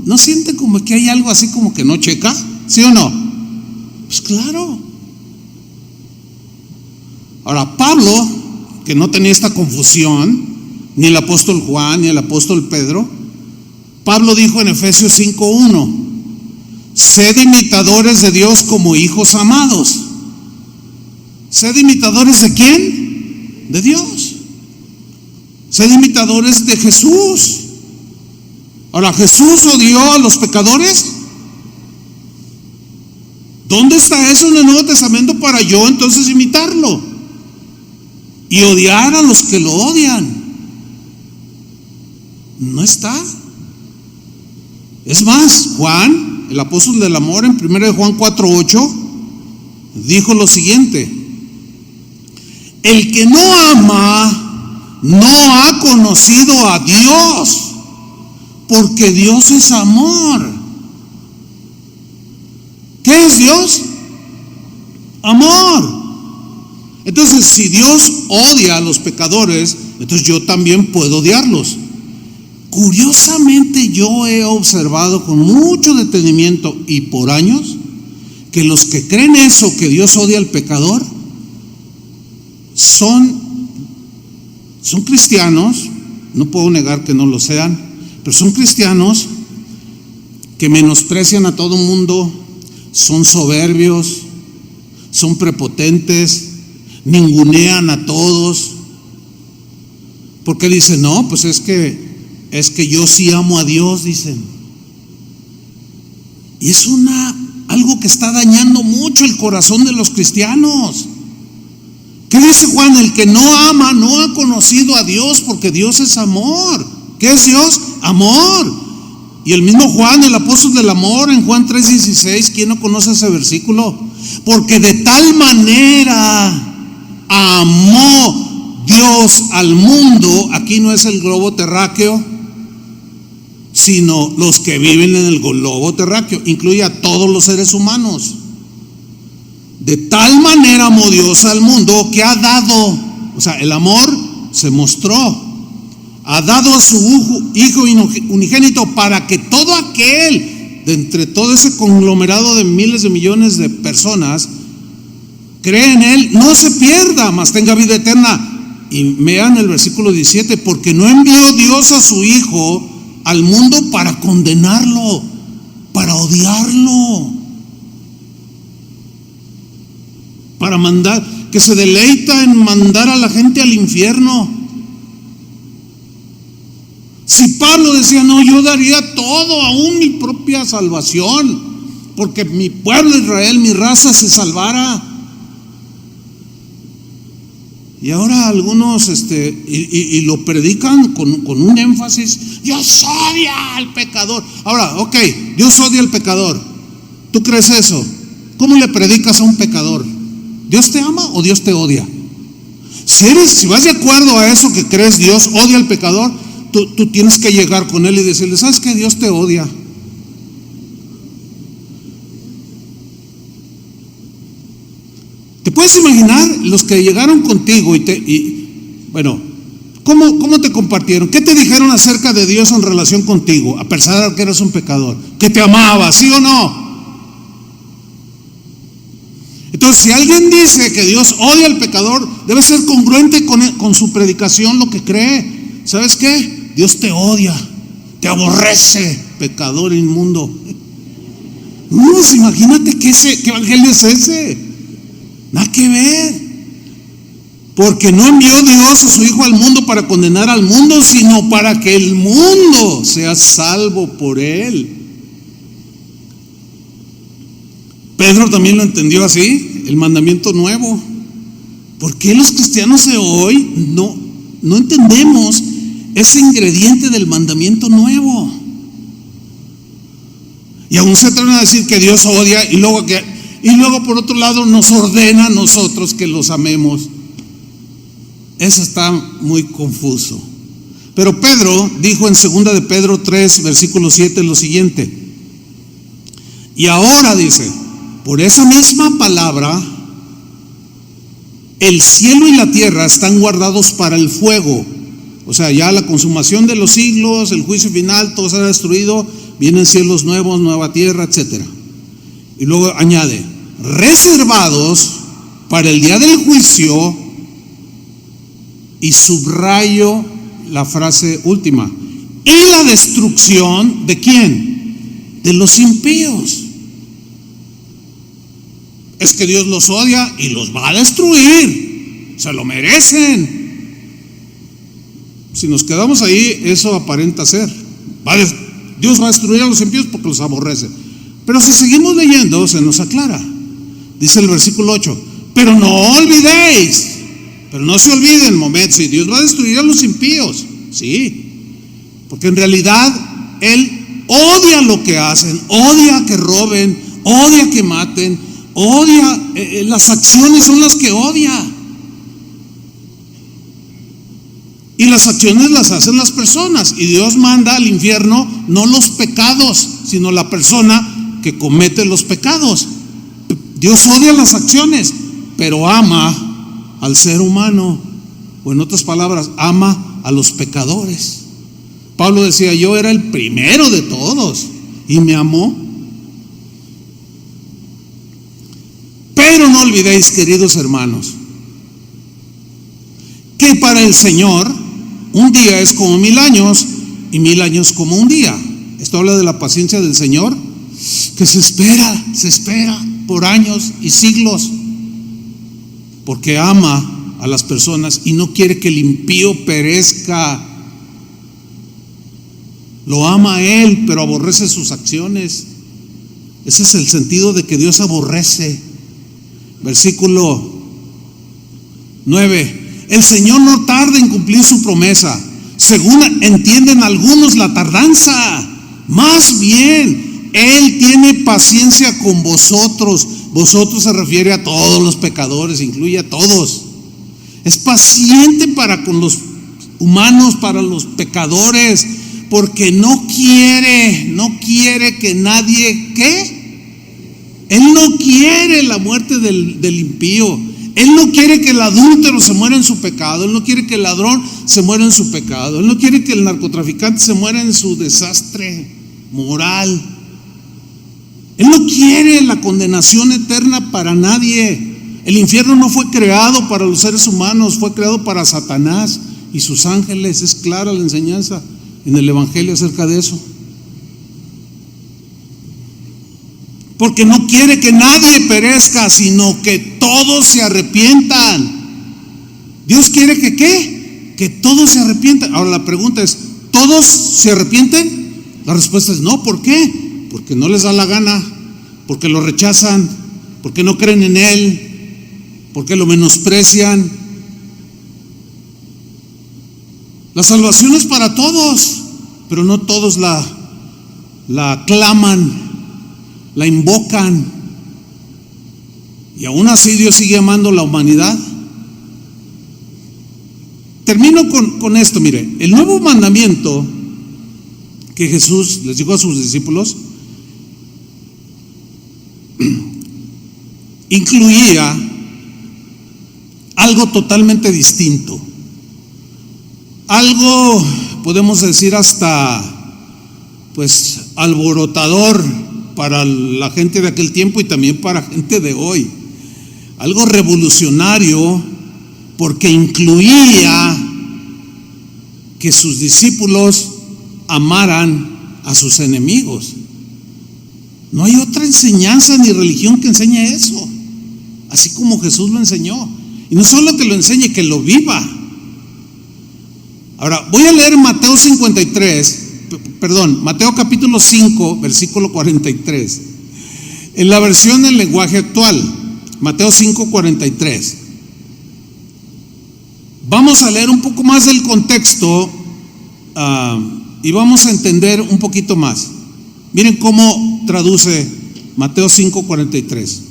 ¿No sienten como que hay algo así como que no checa? ¿Sí o no? Pues claro. Ahora, Pablo, que no tenía esta confusión, ni el apóstol Juan, ni el apóstol Pedro, Pablo dijo en Efesios 5:1: Sed imitadores de Dios como hijos amados. ¿Sed imitadores de quién? De Dios. Sed imitadores de Jesús. Ahora, ¿Jesús odió a los pecadores? ¿Dónde está eso en el Nuevo Testamento para yo entonces imitarlo y odiar a los que lo odian? No está. Es más, Juan, el apóstol del amor, en 1 Juan 4:8, dijo lo siguiente: el que no ama no ha conocido a Dios, porque Dios es amor. ¿Qué es Dios? Amor. Entonces, si Dios odia a los pecadores, entonces yo también puedo odiarlos. Curiosamente, yo he observado con mucho detenimiento y por años que los que creen eso, que Dios odia al pecador, son cristianos. No puedo negar que no lo sean, pero son cristianos que menosprecian a todo mundo, son soberbios, son prepotentes, ningunean a todos, porque dicen, no, pues es que yo sí amo a Dios, dicen. Y es algo que está dañando mucho el corazón de los cristianos. ¿Qué dice Juan? El que no ama no ha conocido a Dios, porque Dios es amor. ¿Qué es Dios? Amor. Y el mismo Juan, el apóstol del amor, en Juan 3:16, ¿quién no conoce ese versículo? Porque de tal manera amó Dios al mundo. Aquí no es el globo terráqueo, sino los que viven en el globo terráqueo. Incluye a todos los seres humanos. De tal manera amó Dios al mundo que ha dado, o sea, el amor se mostró. Ha dado a su Hijo unigénito para que todo aquel, de entre todo ese conglomerado de miles de millones de personas, cree en Él, no se pierda, mas tenga vida eterna. Y vean el versículo 17: porque no envió Dios a su Hijo al mundo para condenarlo, para odiarlo, para mandar, que se deleita en mandar a la gente al infierno. Si Pablo decía, no, yo daría todo, aún mi propia salvación, porque mi pueblo Israel, mi raza se salvara. Y ahora algunos y lo predican con un énfasis: Dios odia al pecador. Ahora, ok, Dios odia al pecador. ¿Tú crees eso? ¿Cómo le predicas a un pecador? ¿Dios te ama o Dios te odia? Si vas de acuerdo a eso que crees, Dios odia al pecador, tú tienes que llegar con él y decirle: ¿sabes qué? Dios te odia. ¿Te puedes imaginar los que llegaron contigo bueno, ¿cómo te compartieron? ¿Qué te dijeron acerca de Dios en relación contigo, a pesar de que eres un pecador? ¿Que te amaba, sí o no? Entonces, si alguien dice que Dios odia al pecador, debe ser congruente con su predicación, lo que cree. ¿Sabes qué? Dios te odia, te aborrece, pecador inmundo. Pues imagínate qué evangelio es ese. Nada que ver. Porque no envió Dios a su Hijo al mundo para condenar al mundo, sino para que el mundo sea salvo por él. Pedro también lo entendió así, el mandamiento nuevo. ¿Por qué los cristianos de hoy no entendemos ese ingrediente del mandamiento nuevo? Y aún se atreven a decir que Dios odia y luego por otro lado nos ordena a nosotros que los amemos. Eso está muy confuso. Pero Pedro dijo en 2 de Pedro 3, versículo 7 lo siguiente: y ahora, dice, por esa misma palabra, el cielo y la tierra están guardados para el fuego. O sea, ya la consumación de los siglos, el juicio final, todo será destruido, vienen cielos nuevos, nueva tierra, etc. Y luego añade: reservados para el día del juicio. Y subrayo la frase última: y la destrucción ¿de quién? De los impíos. es que Dios los odia y los va a destruir, se lo merecen. Si nos quedamos ahí, eso aparenta ser. Dios va a destruir a los impíos porque los aborrece. Pero si seguimos leyendo, se nos aclara. Dice el versículo 8: pero no olvidéis, pero no se olviden, momento, si Dios va a destruir a los impíos, sí, porque en realidad Él odia lo que hacen, odia que roben, odia que maten, odia, las acciones son las que odia. Y las acciones las hacen las personas, y Dios manda al infierno no los pecados, sino la persona que comete los pecados. Dios odia las acciones, pero ama al ser humano, o en otras palabras, ama a los pecadores. Pablo decía: yo era el primero de todos y me amó. Pero no olvidéis, queridos hermanos, que para el Señor un día es como 1000 años y 1000 años como un día. Esto habla de la paciencia del Señor, que se espera por años y siglos, porque ama a las personas y no quiere que el impío perezca. Lo ama a Él, pero aborrece sus acciones. Ese es el sentido de que Dios aborrece. Versículo 9: el Señor no tarda en cumplir su promesa, según entienden algunos la tardanza. Más bien, Él tiene paciencia con vosotros. Vosotros se refiere a todos los pecadores, incluye a todos. Es paciente para con los humanos, para los pecadores, porque no quiere que nadie, ¿qué? Él no quiere la muerte del impío. Él no quiere que el adúltero se muera en su pecado. Él no quiere que el ladrón se muera en su pecado. Él no quiere que el narcotraficante se muera en su desastre moral. Él no quiere la condenación eterna para nadie. El infierno no fue creado para los seres humanos, fue creado para Satanás y sus ángeles. Es clara la enseñanza en el Evangelio acerca de eso. Porque no quiere que nadie perezca, sino que todos se arrepientan. Dios quiere que ¿qué? Que todos se arrepientan. Ahora la pregunta es: ¿todos se arrepienten? La respuesta es no. ¿Por qué? Porque no les da la gana, porque lo rechazan, porque no creen en Él, porque lo menosprecian. La salvación es para todos, pero no todos la aclaman, la invocan. Y aún así Dios sigue amando a la humanidad. Termino con esto. Mire, el nuevo mandamiento que Jesús les dijo a sus discípulos incluía algo totalmente distinto, algo podemos decir hasta pues alborotador para la gente de aquel tiempo y también para gente de hoy. Algo revolucionario, porque incluía que sus discípulos amaran a sus enemigos. No hay otra enseñanza ni religión que enseñe eso, así como Jesús lo enseñó. Y no solo que lo enseñe, que lo viva. Ahora voy a leer Mateo capítulo 5, versículo 43, en la versión del lenguaje actual. Mateo 5, 43. Vamos a leer un poco más del contexto y vamos a entender un poquito más. Miren cómo traduce Mateo 5, 43.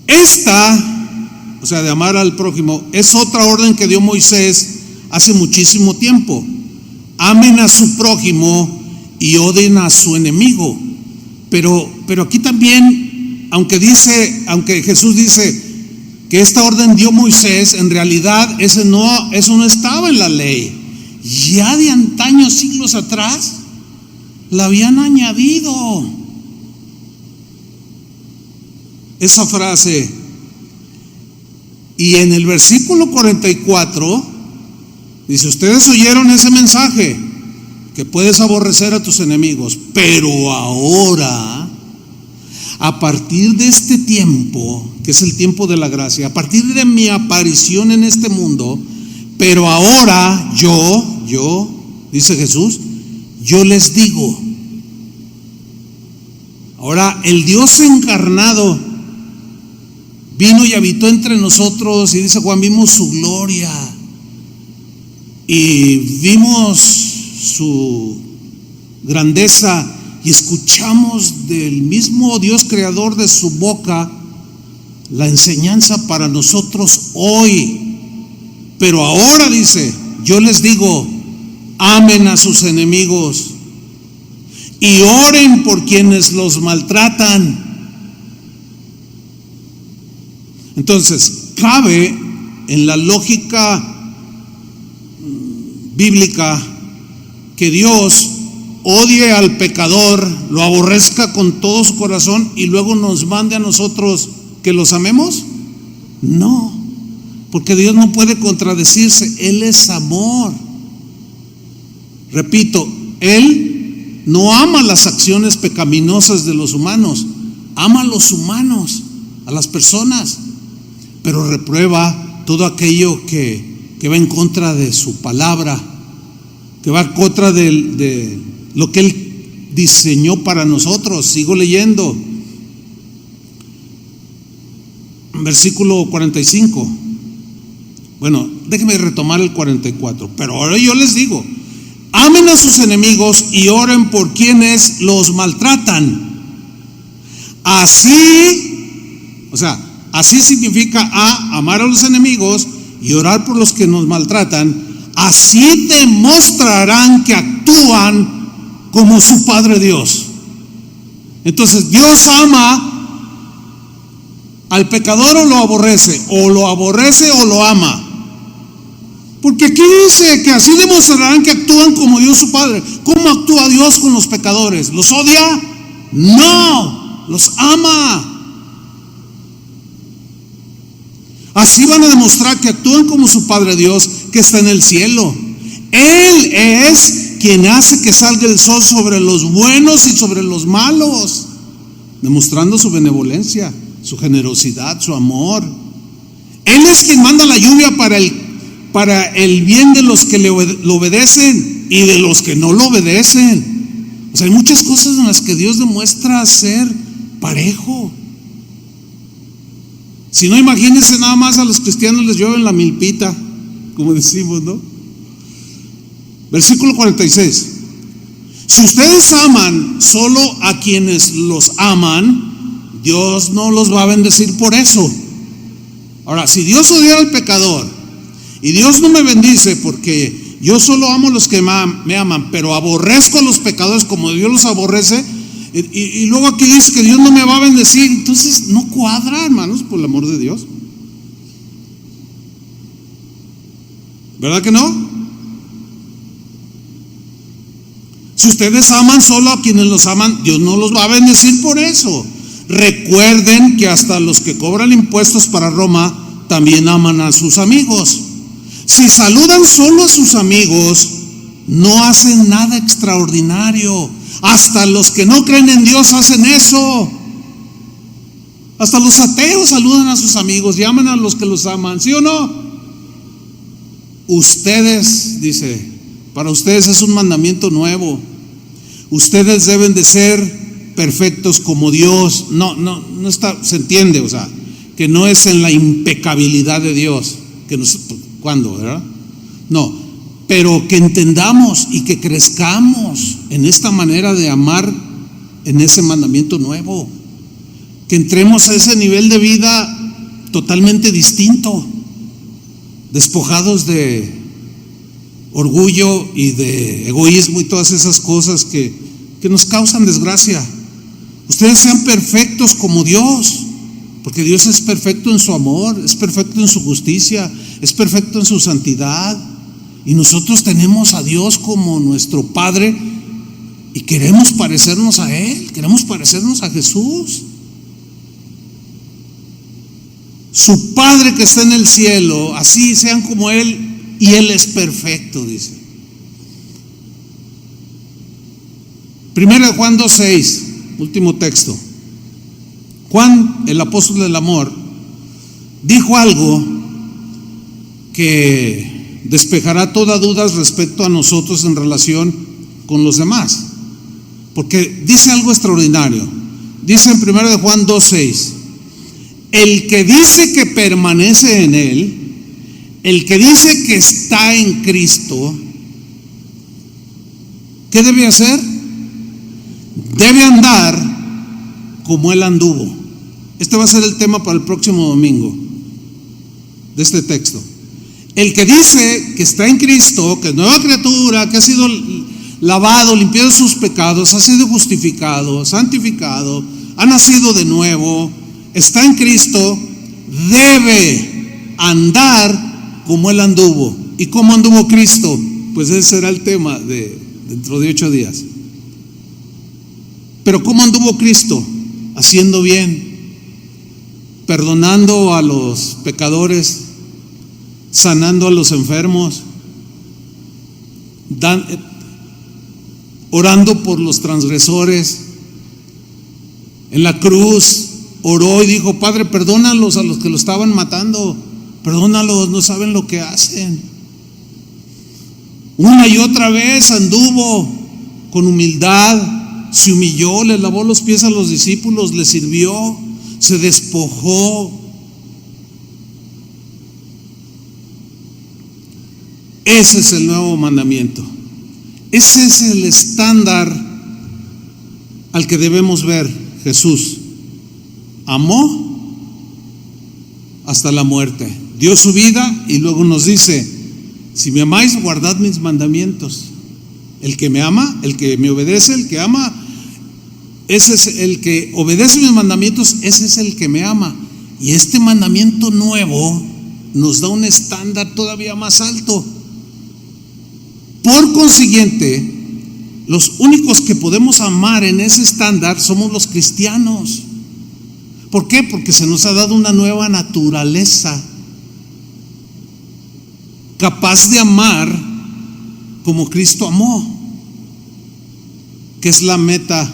Esta, o sea, de amar al prójimo, es otra orden que dio Moisés hace muchísimo tiempo. Amen a su prójimo y odien a su enemigo. Pero aquí también, aunque Jesús dice que esta orden dio Moisés, en realidad eso no estaba en la ley. Ya de antaños, siglos atrás, la habían añadido. Esa frase. Y en el versículo 44 dice: ustedes oyeron ese mensaje, que puedes aborrecer a tus enemigos, pero ahora a partir de este tiempo, que es el tiempo de la gracia, a partir de mi aparición en este mundo, pero ahora yo, dice Jesús, yo les digo. Ahora el Dios encarnado vino y habitó entre nosotros, y dice Juan, vimos su gloria y vimos su grandeza y escuchamos del mismo Dios creador de su boca la enseñanza para nosotros hoy. Pero ahora dice, yo les digo, amen a sus enemigos y oren por quienes los maltratan. Entonces, cabe en la lógica bíblica que Dios odie al pecador, lo aborrezca con todo su corazón y luego nos mande a nosotros que los amemos. No, porque Dios no puede contradecirse, Él es amor. Repito, Él no ama las acciones pecaminosas de los humanos, ama a los humanos, a las personas, pero reprueba todo aquello que va en contra de su palabra, que va en contra de lo que Él diseñó para nosotros. Sigo leyendo, versículo 45. Bueno, déjenme retomar el 44. Pero ahora yo les digo, amen a sus enemigos y oren por quienes los maltratan. Así, o sea, así significa amar a los enemigos y orar por los que nos maltratan. Así demostrarán que actúan como su Padre Dios. Entonces, Dios ama al pecador o lo aborrece o lo ama. Porque aquí dice que así demostrarán que actúan como Dios su Padre. ¿Cómo actúa Dios con los pecadores? ¿Los odia? No, los ama. Así van a demostrar que actúan como su Padre Dios que está en el cielo. Él es quien hace que salga el sol sobre los buenos y sobre los malos, demostrando su benevolencia, su generosidad, su amor. Él es quien manda la lluvia para el bien de los que lo obedecen y de los que no lo obedecen. O sea, hay muchas cosas en las que Dios demuestra ser parejo. Si no, imagínense nada más a los cristianos les llueve en la milpita, como decimos, ¿no? Versículo 46. Si ustedes aman solo a quienes los aman, Dios no los va a bendecir por eso. Ahora, si Dios odiara al pecador y Dios no me bendice porque yo solo amo a los que me aman, pero aborrezco a los pecadores como Dios los aborrece, y luego aquí dice que Dios no me va a bendecir, entonces no cuadra, hermanos, por el amor de Dios. ¿Verdad que no? Si ustedes aman solo a quienes los aman, Dios no los va a bendecir por eso. Recuerden que hasta los que cobran impuestos para Roma también aman a sus amigos. Si saludan solo a sus amigos, no hacen nada extraordinario. Hasta los que no creen en Dios hacen eso. Hasta los ateos saludan a sus amigos y aman a los que los aman, ¿sí o no? Ustedes, dice, para ustedes es un mandamiento nuevo. Ustedes deben de ser perfectos como Dios. No está, se entiende, o sea, que no es en la impecabilidad de Dios, que nos, ¿cuándo, verdad? No, pero que entendamos y que crezcamos en esta manera de amar, en ese mandamiento nuevo, que entremos a ese nivel de vida totalmente distinto, despojados de orgullo y de egoísmo y todas esas cosas que nos causan desgracia. Ustedes sean perfectos como Dios, porque Dios es perfecto en su amor, es perfecto en su justicia, es perfecto en su santidad, y nosotros tenemos a Dios como nuestro Padre y queremos parecernos a Él, queremos parecernos a Jesús. Su Padre que está en el cielo, así sean como Él, y Él es perfecto, dice. 1 Juan 2:6, último texto. Juan, el apóstol del amor, dijo algo que despejará toda duda respecto a nosotros en relación con los demás, porque dice algo extraordinario. Dice en 1 de Juan 2:6: el que dice que permanece en él, el que dice que está en Cristo, ¿qué debe hacer? Debe andar como él anduvo. Este va a ser el tema para el próximo domingo de este texto. El que dice que está en Cristo, que es nueva criatura, que ha sido lavado, limpiado de sus pecados, ha sido justificado, santificado, ha nacido de nuevo, está en Cristo, debe andar como él anduvo. ¿Y cómo anduvo Cristo? Pues ese será el tema de dentro de 8 días. Pero ¿cómo anduvo Cristo? Haciendo bien, perdonando a los pecadores, sanando a los enfermos, orando por los transgresores. En la cruz oró y dijo: Padre, perdónalos a los que lo estaban matando, perdónalos, no saben lo que hacen. Una y otra vez anduvo con humildad, se humilló, le lavó los pies a los discípulos, les sirvió, se despojó. Ese es el nuevo mandamiento. Ese es el estándar al que debemos ver. Jesús amó hasta la muerte, dio su vida y luego nos dice: si me amáis, guardad mis mandamientos. El que me ama, el que me obedece, el que ama, ese es el que obedece mis mandamientos, ese es el que me ama. Y este mandamiento nuevo nos da un estándar todavía más alto. Por consiguiente, los únicos que podemos amar en ese estándar somos los cristianos. ¿Por qué? Porque se nos ha dado una nueva naturaleza, capaz de amar como Cristo amó, que es la meta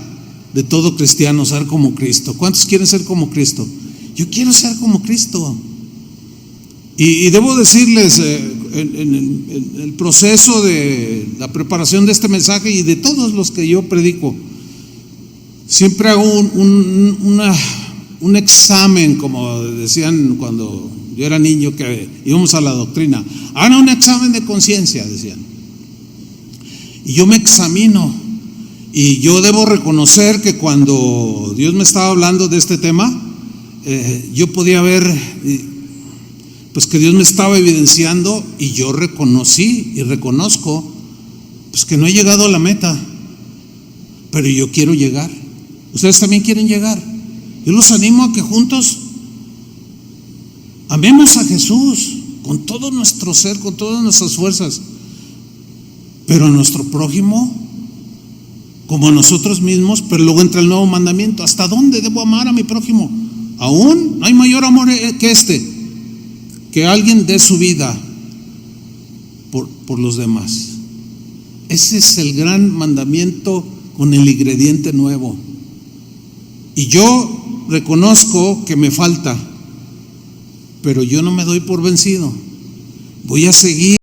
de todo cristiano, ser como Cristo. ¿Cuántos quieren ser como Cristo? Yo quiero ser como Cristo. Y debo decirles, en el proceso de la preparación de este mensaje y de todos los que yo predico, siempre hago un examen, como decían cuando yo era niño que íbamos a la doctrina. Hagan un examen de conciencia, decían. Y yo me examino, y yo debo reconocer que cuando Dios me estaba hablando de este tema, yo podía ver pues que Dios me estaba evidenciando, y yo reconocí y reconozco pues que no he llegado a la meta, pero yo quiero llegar. Ustedes también quieren llegar. Yo los animo a que juntos amemos a Jesús con todo nuestro ser, con todas nuestras fuerzas, pero a nuestro prójimo como a nosotros mismos. Pero luego entra el nuevo mandamiento: ¿hasta dónde debo amar a mi prójimo? Aún no hay mayor amor que este, que alguien dé su vida por los demás. Ese es el gran mandamiento con el ingrediente nuevo. Y yo reconozco que me falta, pero yo no me doy por vencido. Voy a seguir